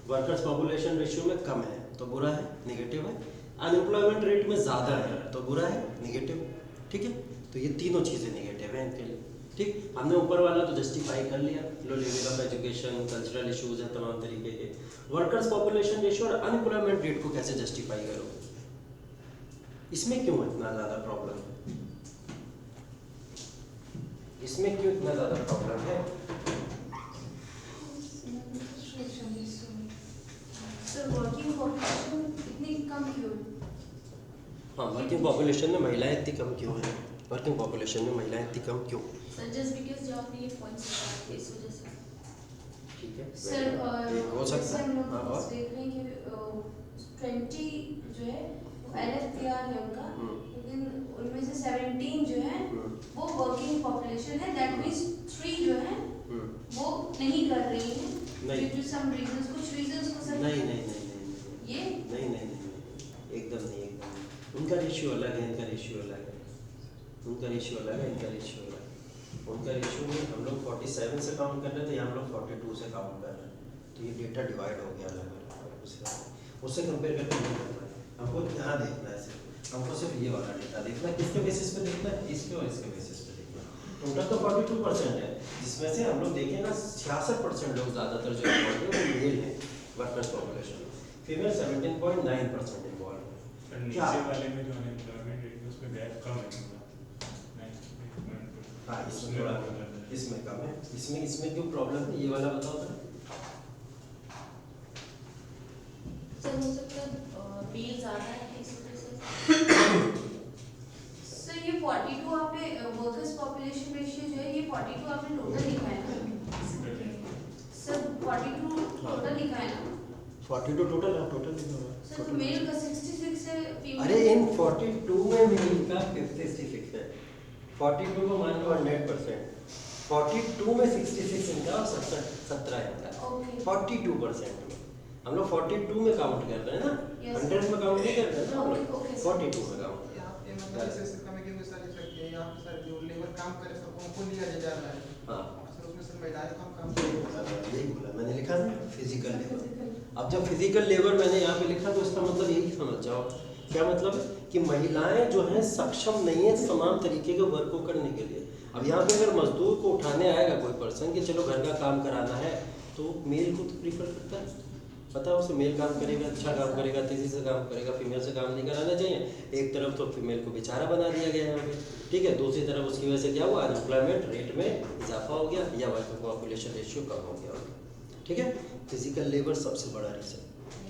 वर्कर्स पॉपुलेशन रेशियो में कम है तो बुरा है, नेगेटिव है, अनएम्प्लॉयमेंट रेट में ज़्यादा है तो बुरा है, नेगेटिव, ठीक है, तो ये तीनों चीज़ें नेगेटिव हैं इनके लिए। ठीक, हमने ऊपर वाला तो जस्टिफाई कर लिया, low level of education, cultural issues हैं तमाम तरीके के। वर्कर्स पॉपुलेशन रेशियो और अनएम्प्लॉयमेंट रेट को कैसे जस्टिफाई करोगे? इसमें क्यों इतना ज़्यादा प्रॉब्लम है? इसमें क्यों इतना ज़्यादा प्रॉब्लम है? सर वर्किंग पॉपुलेशन इतनी कम क्यों है? हाँ, वर्किंग पॉपुलेशन में महिलाएं इतनी कम क्यों हैं? वर्किंग पॉपुलेशन में महिलाएं इतनी कम क्यों? सर जस्ट बिकॉज़ जो आपने ये पॉइंट्स बताए इस वजह से। ठीक है, सर हो सकता है। हाँ, और देख रहे हैं कि 20 जो है वो LFPR है उनका, लेकिन उनमें से 17 जो है वो वर्किंग पॉपुलेशन है, दैट मींस 3 जो है वो नहीं कर रही है ड्यू टू सम रीजंस, कुछ रीजंस हो सकते नहीं हैं। नहीं नहीं नहीं ये नहीं नहीं नहीं एकदम नहीं, एकदम उनका रेशियो अलग है, इनका रेशियो अलग है, उनका रेशियो अलग है, इनका रेशियो अलग है। उनका रेशियो में हम लोग 47 से काउंट कर रहे थे, यहाँ हम लोग 42 से काउंट कर रहे हैं, तो ये डेटा डिवाइड हो गया अलग अलग, उससे कंपेयर करके नहीं करना है हमको, यहाँ देखना है सिर्फ, हमको सिर्फ ये वाला डेटा देखना है। किसके बेसिस पे देखना है? इसके और इसके बेसिस पे देखना है। टोटल तो 42% है, जिसमें से हम लोग देखेंगे 66% लोग ज़्यादातर जो इन्वॉल्व है वो मेल है वर्कर्स पॉपुलेशन, फीमेल 17.9% इन्वॉल्व है। पर क्या? नीचे वाले में जो अनएम्प्लॉयमेंट रेट है उसमें गैप कम है थोड़ा। हाँ, इसमें थोड़ा इसमें कम है, इसमें क्यों प्रॉब्लम है ये वाला बताओ तो। सर हो सकता है मेल ज़्यादा है इस वजह से। सर ये 42 आपने वर्कर्स पॉपुलेशन रेशियो जो है ये 42 आपने टोटल लिखा है ना? सर 42 टोटल लिखा है ना? 42 टोटल है, टोटल लिखा हुआ है। सर तो मेल का 66 है, फीमेल अरे इन 42 में मेल का 56 है, 42 को मान लो 100%, 42 में 66 इनका और 17 इनका, Okay. 42% में हम लोग 42 में काउंट कर रहे हैं ना, Yes. 100 में काउंट नहीं कर रहे हैं ना हम Okay, लोग, okay. 42 में काउंट। यहाँ पे मतलब जैसे कमी की सारी सकती है, यहाँ पे सर जो लेबर काम करे सबको उनको लिया जा रहा है। हाँ सर उसमें सर महिलाएं काम करेंगी। यही बोला मैंने, लिखा ना फिजिकल लेबर। अब जब फिजिकल लेबर मैंने यहाँ पे लिखा तो इसका मतलब यही समझ जाओ, क्या मतलब है कि महिलाएं जो हैं सक्षम नहीं है समान तरीके के वर्क को करने के लिए। अब यहाँ पे अगर मजदूर को उठाने आएगा कोई पर्सन कि चलो घर का काम कराना है, तो मेल को तो प्रीफर करता है, पता है उसे मेल काम करेगा, अच्छा काम करेगा, तेजी से काम करेगा, फीमेल से काम नहीं कराना चाहिए। एक तरफ तो फीमेल को बेचारा बना दिया गया यहाँ पे, ठीक है, दूसरी तरफ उसकी वजह से क्या हुआ, अनएम्प्लॉयमेंट रेट में इजाफा हो गया या वर्क पॉपुलेशन रेशियो कम हो गया, ठीक है। फिजिकल लेबर सबसे बड़ा रीजन,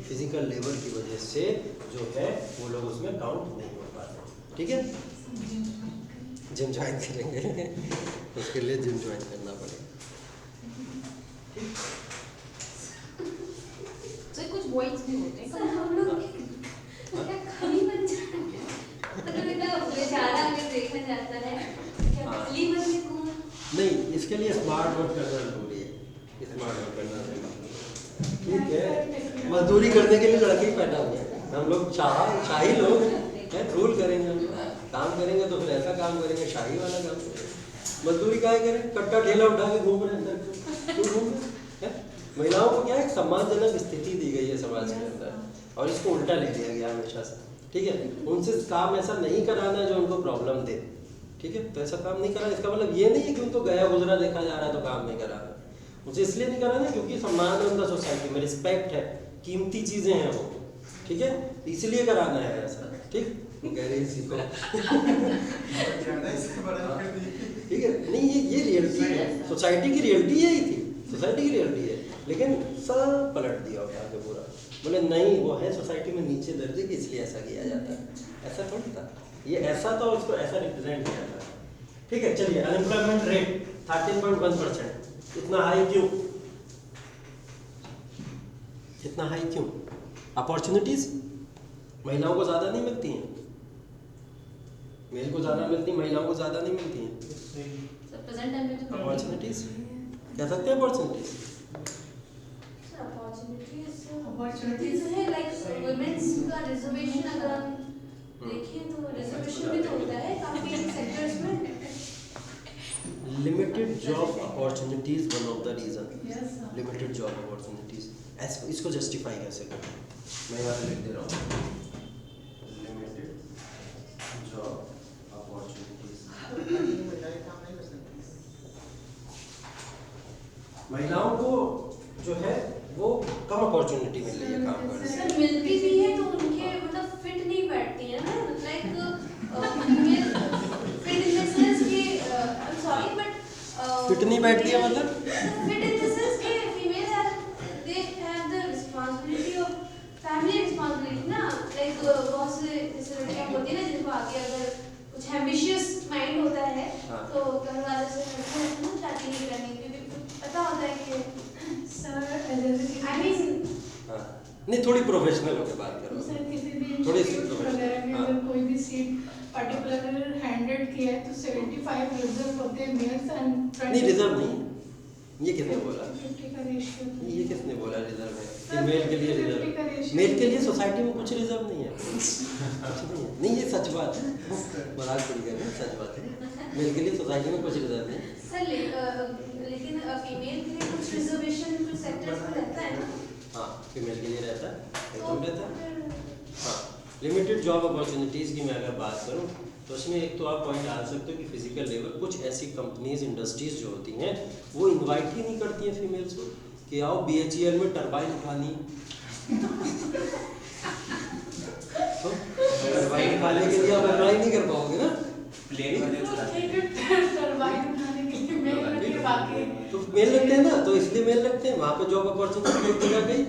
फिजिकल लेबर की वजह से जो है वो लोग उसमें काउंट नहीं हो पाते, ठीक है। जिम ज्वाइन करेंगे उसके लिए जिम ज्वाइन करना पड़ेगा। सर कुछ बॉयज भी होते हैं। सर हम लोग क्या खली बन जाएंगे, मतलब इतना बेचारा अगर देखा जाता है क्या हाँ। खली बनने को। नहीं, इसके लिए स्मार्ट वर्क करना जरूरी है, स्मार्ट वर्क करना जरूरी है, ठीक है। मजदूरी करने के लिए लड़के ही पैदा हुए हैं, हम लोग शाही लोग हैं, रूल करेंगे हम लोग, काम करेंगे तो फिर ऐसा काम करेंगे, शाही वाला काम करेंगे। मजदूरी काहे करें, कट्टा ठेला उठा के घूम रहे हैं, क्यों घूम रहे हैं? महिलाओं को क्या एक सम्मानजनक स्थिति दी गई है समाज के अंदर और इसको उल्टा ले लिया गया हमेशा से, ठीक है। उनसे काम ऐसा नहीं कराना है जो उनको प्रॉब्लम दे, ठीक है, तो ऐसा काम नहीं कराना। इसका मतलब ये नहीं है कि उनको गया गुजरा देखा जा रहा है तो काम नहीं कराना, उसे इसलिए नहीं कराना क्योंकि सम्मान है उनका सोसाइटी में, रिस्पेक्ट है, कीमती चीजें हैं वो, ठीक है, इसलिए कराना है ऐसा, ठीक। कह रही इसी को ठीक है, नहीं ये रियलिटी है, सोसाइटी की रियलिटी यही थी, सोसाइटी की रियलिटी है, लेकिन सब पलट दिया उठा के पूरा, बोले नहीं वो है सोसाइटी में नीचे दर्जे की इसलिए ऐसा किया जाता है, ऐसा थोड़ी था, ये ऐसा था, उसको ऐसा रिप्रेजेंट किया था, ठीक है। चलिए, अनएम्प्लॉयमेंट रेट 13.1%, इतना हाई क्यों, इतना हाई क्यों? अपॉर्चुनिटीज महिलाओं को ज्यादा नहीं मिलती हैं, मेल को ज्यादा मिलती, महिलाओं को ज्यादा नहीं मिलती हैं सर प्रेजेंट टाइम में तो अपॉर्चुनिटीज, कह सकते हैं अपॉर्चुनिटीज। अपॉर्चुनिटीज है, लाइक वुमेन्स का रिजर्वेशन अगर हम देखें तो रिजर्वेशन भी तो होता है काफी सेक्टर्स में। Limited job opportunities one of the reason, Yes, sir. Limited job opportunities, ऐसे इसको जस्टिफाई कैसे करें, मैं यहाँ पे लिख दे रहा हूँ, लिमिटेड जॉब अपॉर्चुनिटीज। महिलाएं काम नहीं कर सकती। महिलाओं को जो है वो कम अपॉर्चुनिटी मिल रही है काम करने की। सर मिलती भी है तो उनके मतलब फिट नहीं बैठती है ना, like female fit in the sense कि I am sorry but fit नहीं बैठती है मतलब फिट इन द सेंस कि female are they have the responsibility of family responsibility ना, लाइक बहुत से जैसे लड़कियां होती है ना जिनको आगे अगर कुछ एम्बिशियस माइंड होता है हाँ। तो घर वाले से करते हैं ना शादी नहीं करनी, क्योंकि पता होता है कि सर आई मीन हाँ, नहीं थोड़ी प्रोफेशनल होकर बात करो। सर किसी भी थोड़ी सी इंस्टीट्यूट professional, वगैरह में हाँ। अगर कोई भी सीट पर्टिकुलर हैंडेड किया है तो 75 रिजर्व होते हैं मेल्स एंड नहीं रिजर्व नहीं, ये किसने बोला, 50 का रेशियो। ये किसने बोला रिजर्व है, कि सर, मेल के लिए 50 का रिजर्व, ratio। मेल के लिए सोसाइटी में कुछ रिजर्व नहीं है, कुछ नहीं है, नहीं ये सच बात है, मजाक थोड़ी कर रहे हैं, सच बात है, मेल के लिए सोसाइटी में कुछ रिजर्व नहीं। सर लेकिन फीमेल के लिए कुछ रिजर्वेशन कुछ सेक्टर्स में रहता है ना, हाँ फीमेल के लिए रहता है, तो एकदम रहता है। फिर हाँ, लिमिटेड जॉब अपॉर्चुनिटीज़ की मैं अगर बात करूँ तो उसमें एक तो आप पॉइंट डाल सकते हो कि फिजिकल लेबर, कुछ ऐसी कंपनीज इंडस्ट्रीज जो होती हैं वो इनवाइट ही नहीं करती हैं फीमेल्स को कि आओ BHEL में टरबाइन उठानी, तो टरबाइन उठाने के लिए आप अप्लाई नहीं कर पाओगे ना, टरबाइन उठाने के लिए मेल लगे बाकी तो मेल लगते हैं ना, तो इसलिए मेल लगते हैं, वहाँ पे जॉब अपॉर्चुनिटी एक जगह गई,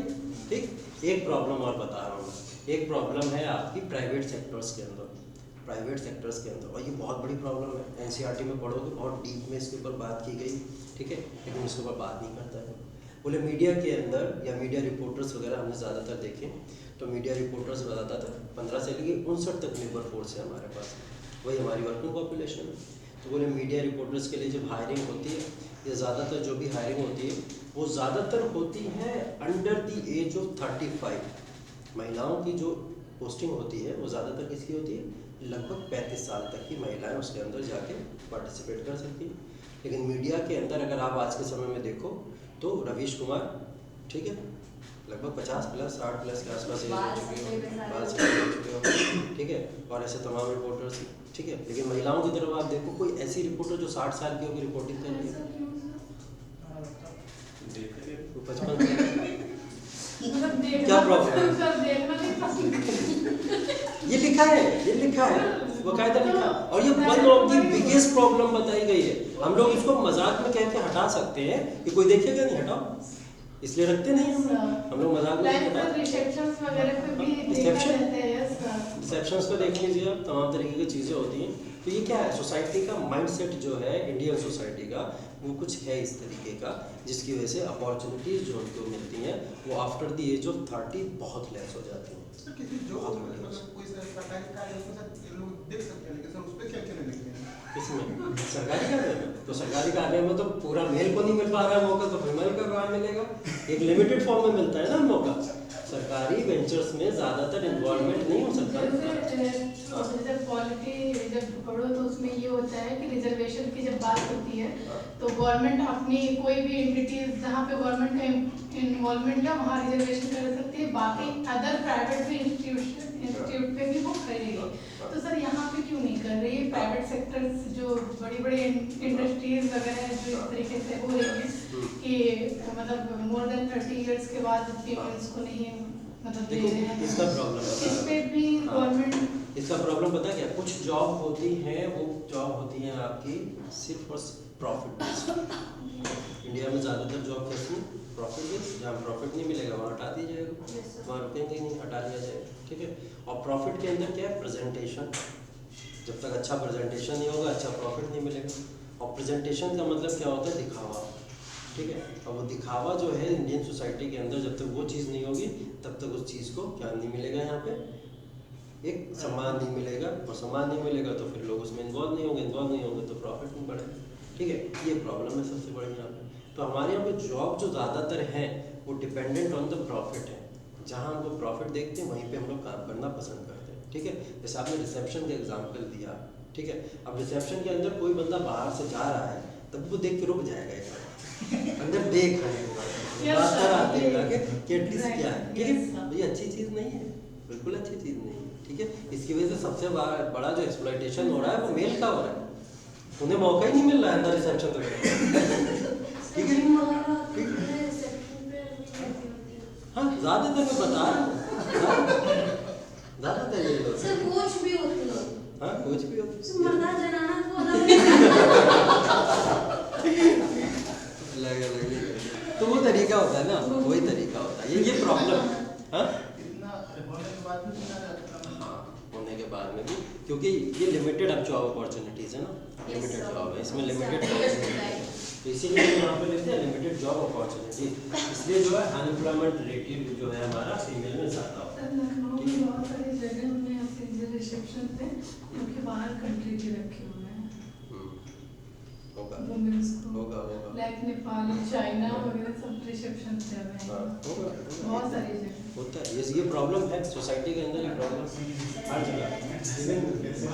ठीक। एक प्रॉब्लम और बता रहा हूँ, एक प्रॉब्लम है आपकी प्राइवेट सेक्टर्स के अंदर, प्राइवेट सेक्टर्स के अंदर, और ये बहुत बड़ी प्रॉब्लम है, NCERT में पढ़ोगे बहुत डीप में इसके ऊपर बात की गई, ठीक है, लेकिन इसके ऊपर बात नहीं करता है। बोले मीडिया के अंदर या मीडिया रिपोर्टर्स वगैरह हमने ज़्यादातर देखे, तो मीडिया रिपोर्टर्स बताता था 15 से लेकर 59 तक लेबर फोर्स है हमारे पास, वही हमारी वर्किंग पॉपुलेशन है। तो बोले मीडिया रिपोर्टर्स के लिए जब हायरिंग होती है, ये ज़्यादातर जो भी हायरिंग होती है वो ज़्यादातर होती है अंडर द एज ऑफ 35। महिलाओं की जो पोस्टिंग होती है वो ज़्यादातर किसकी होती है, लगभग 35 साल तक की महिलाएं उसके अंदर जाके पार्टिसिपेट कर सकती हैं। लेकिन मीडिया के अंदर अगर आप आज के समय में देखो तो रवीश कुमार, ठीक है, लगभग 50 प्लस 60 प्लस के आसपास एज हो चुकी हो, बाल से हो चुके हो, ठीक है, और ऐसे तमाम रिपोर्टर्स, ठीक है। लेकिन महिलाओं की तरफ आप देखो, कोई ऐसी रिपोर्टर जो 60 साल की होगी रिपोर्टिंग कर रही है, वो 55 क्या प्रॉब्लम ये लिखा है, ये लिखा है, बकायदा लिखा है। और ये one of the biggest problem बताई गई है। हम लोग इसको मजाक में कह के हटा सकते हैं कि कोई देखेगा नहीं, हटाओ, इसलिए रखते नहीं हम लोग मजाक में हटाते। रिसेप्शंस वगैरह पे भी देखा रहता है। रिसेप्शंस पे देख लीजिए आप, तमाम तरीके की चीज़ें होती हैं। तो ये क्या है, सोसाइटी का माइंडसेट जो है इंडियन सोसाइटी का, वो कुछ है इस तरीके का, जिसकी वजह से अपॉर्चुनिटीज़ जो उनको मिलती हैं वो आफ्टर द एज ऑफ 30 बहुत लेस हो जाती हैं। सर किसी जो मतलब कोई सरकारी कार्य है उसमें सर लोग देख सकते हैं, लेकिन सर उस पर क्या क्यों नहीं लिखते हैं? इसमें सरकारी कार्य में तो सरकारी कार्य में तो पूरा मेल को नहीं मिल पा रहा है मौका, तो फीमेल का कहाँ मिलेगा? एक लिमिटेड फॉर्म में मिलता है ना मौका। सरकारी वेंचर्स में ज़्यादातर इन्वॉल्वमेंट नहीं हो सकता। जब पॉलिटी जब पढ़ो तो उसमें ये होता है कि रिजर्वेशन की जब बात होती है तो गवर्नमेंट अपनी कोई भी एंटिटीज जहाँ पे गवर्नमेंट का इन्वॉल्वमेंट है वहाँ रिजर्वेशन कर सकती है, बाकी अदर प्राइवेट भी इंस्टीट्यूट पे भी वो करेगी। तो सर यहाँ पे क्यों नहीं कर रही है? प्राइवेट सेक्टर जो बड़ी बड़ी इंडस्ट्रीज वगैरह जो इस तरीके से हो रही है कि मतलब मोर देन 30 इयर्स के बाद फीमेल्स को नहीं मतलब दे रहे हैं। इसका प्रॉब्लम इस पे भी गवर्नमेंट, इसका प्रॉब्लम पता क्या, कुछ जॉब होती हैं, वो जॉब होती हैं आपकी सिर्फ और प्रॉफिट बेस्ड। इंडिया में ज़्यादातर जॉब कैसी है, प्रॉफिट बेस्ड। जहाँ प्रॉफिट नहीं मिलेगा वहाँ हटा दिया जाएगा, वहाँ रुकेंगे नहीं, हटा दिया जाएगा, ठीक है। और प्रॉफिट के अंदर क्या है, प्रेजेंटेशन। जब तक अच्छा प्रेजेंटेशन नहीं होगा अच्छा प्रॉफिट नहीं मिलेगा। और प्रेजेंटेशन का मतलब क्या होता है, दिखावा, ठीक है। और वो दिखावा जो है इंडियन सोसाइटी के अंदर जब तक वो चीज़ नहीं होगी तब तक उस चीज़ को क्या नहीं मिलेगा, यहाँ पे एक सम्मान नहीं मिलेगा। और सम्मान नहीं मिलेगा तो फिर लोग उसमें इन्वॉल्व नहीं होंगे, इन्वॉल्व नहीं होंगे तो प्रॉफिट नहीं बढ़ेगा, ठीक है। ये प्रॉब्लम है सबसे बड़ी यहाँ पे। तो हमारे यहाँ पे जॉब जो ज़्यादातर हैं वो डिपेंडेंट ऑन द प्रॉफिट है। जहाँ हम लोग प्रॉफिट देखते हैं वहीं पे हम लोग काम करना पसंद करते हैं, ठीक है। जैसे आपने रिसेप्शन का एग्जाम्पल दिया, ठीक है। अब रिसेप्शन के अंदर कोई बंदा बाहर से जा रहा है तब वो देख के रुक जाएगा, एक बार अंदर देख बात करा देगा कि एटलीस्ट क्या है, ठीक है। ये अच्छी चीज़ नहीं है, बिल्कुल अच्छी चीज़ नहीं है, ठीक है। इसकी वजह से सबसे बड़ा जो एक्सप्लॉयटेशन हो रहा है वो मेल का हो रहा है। उन्हें मौका ही नहीं मिल रहा है अंदर रिसेप्शन तक, ठीक है। हाँ ज़्यादातर मैं बता रहा हूँ, ज़्यादातर ये लोग सर कोच भी होती है। हाँ कोच भी होती सर मर्दा जनाना को लगे तो वो तरीका होता है ना, वही तरीका होता है। ये प्रॉब्लम है। हाँ इतना होने के बाद भी इतना हाँ होने के बाद में भी, क्योंकि ये लिमिटेड अब जॉब अपॉर्चुनिटीज़ है ना, लिमिटेड जॉब है, इसमें लिमिटेड, तो इसीलिए यहाँ पे लेते हैं लिमिटेड जॉब अपॉर्चुनिटी। इसलिए जो है अनएम्प्लॉयमेंट रेट जो है हमारा फीमेल में ज़्यादा होता है। लखनऊ में बहुत सारी जगह हमने ऐसे रिसेप्शन पे क्योंकि बाहर कंट्री के रखे हुए हैं होगा वुमेन्स को, होगा होगा लाइक नेपाल, चाइना वगैरह सब रिसेप्शन पे हैं। होगा बहुत सारी जगह होता है। ये प्रॉब्लम है सोसाइटी के अंदर, ये प्रॉब्लम हर जगह,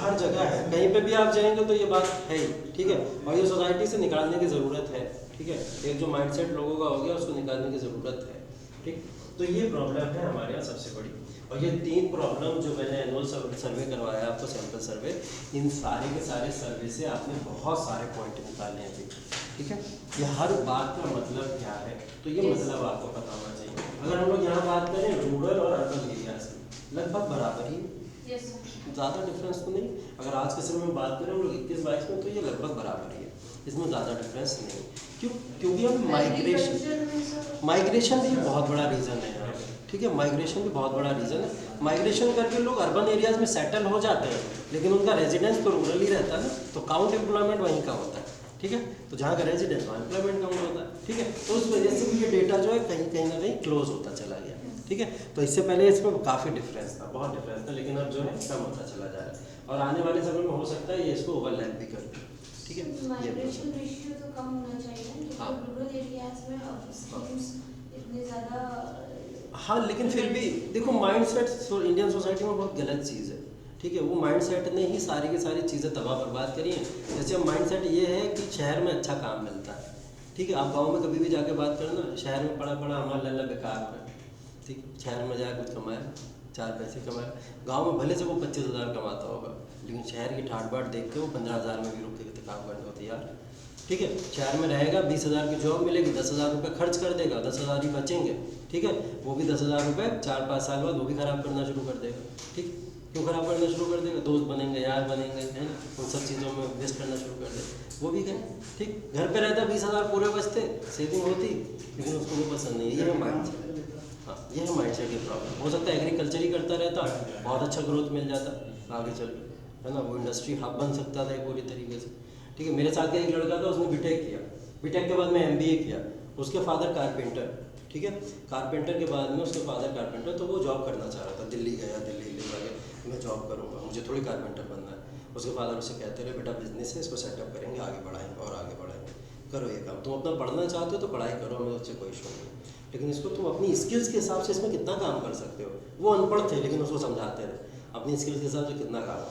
हर जगह है। कहीं पे भी आप जाएंगे तो ये बात है ही, ठीक है। और ये सोसाइटी से निकालने की ज़रूरत है, ठीक है। एक जो माइंडसेट लोगों का हो गया उसको निकालने की ज़रूरत है, ठीक। तो ये प्रॉब्लम है हमारे यहाँ सबसे बड़ी। और ये 3 प्रॉब्लम जो मैंने एनुअल सर्वे करवाया आपको, सैम्पल सर्वे, इन सारे के सारे सर्वे से आपने बहुत सारे पॉइंट निकाले हैं, ठीक है। ये हर बात का मतलब क्या है, तो ये मतलब आपको पता होना चाहिए। अगर हम लोग यहाँ बात करें रूरल और अर्बन एरियाज की, लगभग बराबर ही, ज़्यादा डिफरेंस तो नहीं। अगर आज के समय में बात करें हम लोग 21-22 में, तो ये लगभग बराबर ही है, इसमें ज़्यादा डिफरेंस नहीं। क्योंकि हम माइग्रेशन भी बहुत बड़ा रीज़न है यहाँ पे, ठीक है। माइग्रेशन भी बहुत बड़ा रीज़न है। माइग्रेशन करके लोग अर्बन एरियाज़ में सेटल हो जाते हैं, लेकिन उनका रेजिडेंस तो रूरल ही रहता है ना, तो काउंट एम्प्लॉयमेंट वहीं का होता है, ठीक है। तो जहाँ का रेजिडेंस वहाँ एम्प्लॉयमेंट काउंट होता है, ठीक है। तो उस वजह से भी ये डेटा जो है कहीं ना कहीं क्लोज होता चला गया, ठीक है। तो इससे पहले इसमें काफ़ी डिफरेंस था, बहुत डिफरेंस था, लेकिन अब जो है कम होता चला जा रहा है। और आने वाले समय में हो सकता है ये इसको ओवरलैप भी कर दे। ठीक है ये माइग्रेशन रेशियो तो कम होना चाहिए ना, हाँ। क्योंकि रूरल एरियाज में अब स्कीम्स इतने ज़्यादा हाँ, लेकिन फिर भी देखो माइंडसेट इंडियन सोसाइटी में बहुत गलत चीज़ है, ठीक है। वो माइंडसेट ने ही सारी की सारी चीज़ें तबाह बर्बाद करी हैं। जैसे माइंडसेट ये है कि शहर में अच्छा काम मिलता है, ठीक है। आप गांव में कभी भी जाके बात करें ना, शहर में पड़ा पड़ा हमारा लल्ला बेकार है, ठीक। शहर में जाए कुछ कमाए, 4 पैसे कमाए। गांव में भले से वो 25,000 कमाता होगा, लेकिन शहर की ठाट बाट देख के वो 15,000 में भी रुक के काम करने को तैयार, ठीक है। शहर में रहेगा, 20,000 की जॉब मिलेगी, 10,000 रुपये खर्च कर देगा, 10,000 ही बचेंगे, ठीक है। वो भी 10,000 रुपये 4-5 साल बाद वो भी खराब करना शुरू कर देगा, ठीक। क्यों खराब करना शुरू कर देगा? दोस्त बनेंगे, यार बनेंगे, है ना, उन सब चीज़ों में वेस्ट करना शुरू कर देगा। वो भी गए, ठीक। घर पे रहता 20,000 पूरे बचते, सेविंग होती, लेकिन उसको वो पसंद नहीं है। ये है माइंड सेट, हाँ, ये है माइंड सेट की प्रॉब्लम। हो सकता है एग्रीकल्चर ही करता रहता, बहुत अच्छा ग्रोथ मिल जाता आगे चल के, है ना, वो इंडस्ट्री हब बन सकता था पूरी तरीके से, ठीक है। मेरे साथ का एक लड़का था, उसने बीटेक किया, बीटेक के बाद में MBA किया, उसके फादर कारपेंटर, ठीक है। कारपेंटर के बाद में उसके फादर कारपेंटर, तो वो जॉब करना चाह रहा था, दिल्ली गया, दिल्ली मैं जॉब करूँगा, मुझे थोड़ी कारपेंटर बनना है। उसके फादर उससे कहते रहे, बेटा बिजनेस है, इसको सेटअप करेंगे, आगे बढ़ाएंगे और आगे बढ़ाएंगे, करो ये काम, तुम अपना पढ़ना चाहते हो तो पढ़ाई करो, हमें उससे कोई इशू नहीं, लेकिन इसको तुम अपनी स्किल्स के हिसाब से इसमें कितना काम कर सकते हो। वो अनपढ़ थे, लेकिन उसको समझाते रहे अपनी स्किल्स के हिसाब से कितना काम।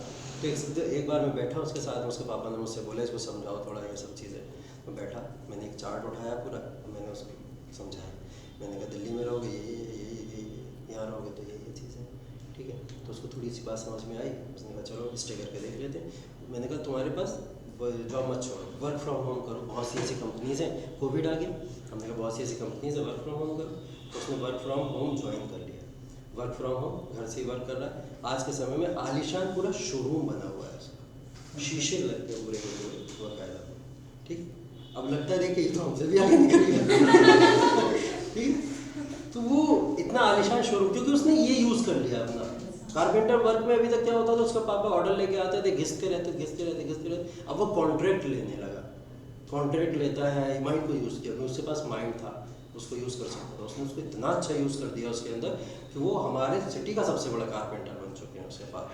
तो एक बार मैं बैठा उसके साथ में, उसके पापा ने मुझसे बोला इसको समझाओ थोड़ा ये सब चीज़ें। मैं बैठा, मैंने एक चार्ट उठाया पूरा, मैंने उसको समझाया। मैंने कहा दिल्ली में रहोगे ये यहाँ रहोगे तो ये चीज़ें, ठीक है। तो उसको थोड़ी सी बात समझ में आई, उसने कहा चलो स्टे करके देख लेते हैं। मैंने कहा तुम्हारे पास जॉब मत छोड़ो, वर्क फ्रॉम होम करो, बहुत सी ऐसी कंपनीज़ हैं। कोविड आ गया, हमने कहा बहुत सी ऐसी कंपनीज़ है, वर्क फ्रॉम होम करो। तो उसने वर्क फ्रॉम होम ज्वाइन कर लिया, वर्क फ्रॉम होम घर से ही वर्क कर रहा है। आज के समय में आलीशान पूरा शोरूम बना हुआ है उसका, शीशे लगते हैं पूरे बाकायदा, ठीक। अब लगता है कि ये तो हमसे भी आगे निकल गया, ठीक। तो वो इतना आलीशान शोरूम, क्योंकि उसने ये यूज़ कर लिया अपना। कारपेंटर वर्क में अभी तक क्या होता था, उसका पापा ऑर्डर लेके आते थे, घिसते रहते। अब वो कॉन्ट्रैक्ट लेने लगा, कॉन्ट्रैक्ट लेता है, माइंड को यूज़ किया, उसके पास माइंड था, उसको यूज़ कर सकता था। उसने उसको इतना अच्छा यूज़ कर दिया उसके अंदर कि वो हमारे सिटी का सबसे बड़ा कारपेंटर बन चुके हैं उसके पास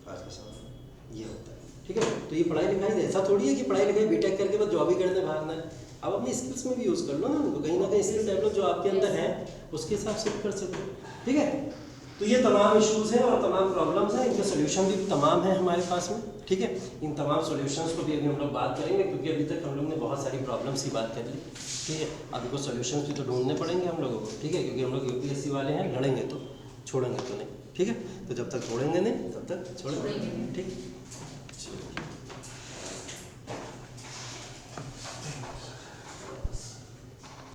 आज के समय में। ये होता है, ठीक है। तो ये पढ़ाई लिखाई ऐसा थोड़ी है कि पढ़ाई लिखाई बीटेक करके बस जॉब ही करने भागना है। आप अपनी स्किल्स में भी यूज़ कर लो ना उनको, कहीं ना कहीं स्किल डेवलप जो आपके अंदर है उसके हिसाब से कर सकते हो, ठीक है। तो ये तमाम इश्यूज़ हैं और तमाम प्रॉब्लम्स हैं, इनके सोल्यूशन भी तमाम हैं हमारे पास में, ठीक है। इन तमाम सॉल्यूशंस को भी अभी हम लोग बात करेंगे, क्योंकि अभी तक हम लोग ने बहुत सारी प्रॉब्लम्स की बात कर ली, ठीक है। अभी कुछ सॉल्यूशंस भी तो ढूंढने पड़ेंगे हम लोगों को, ठीक है, क्योंकि हम लोग UPSC वाले हैं, लड़ेंगे तो छोड़ेंगे तो नहीं, ठीक है। तो जब तक छोड़ेंगे नहीं तब तक छोड़ेंगे, ठीक।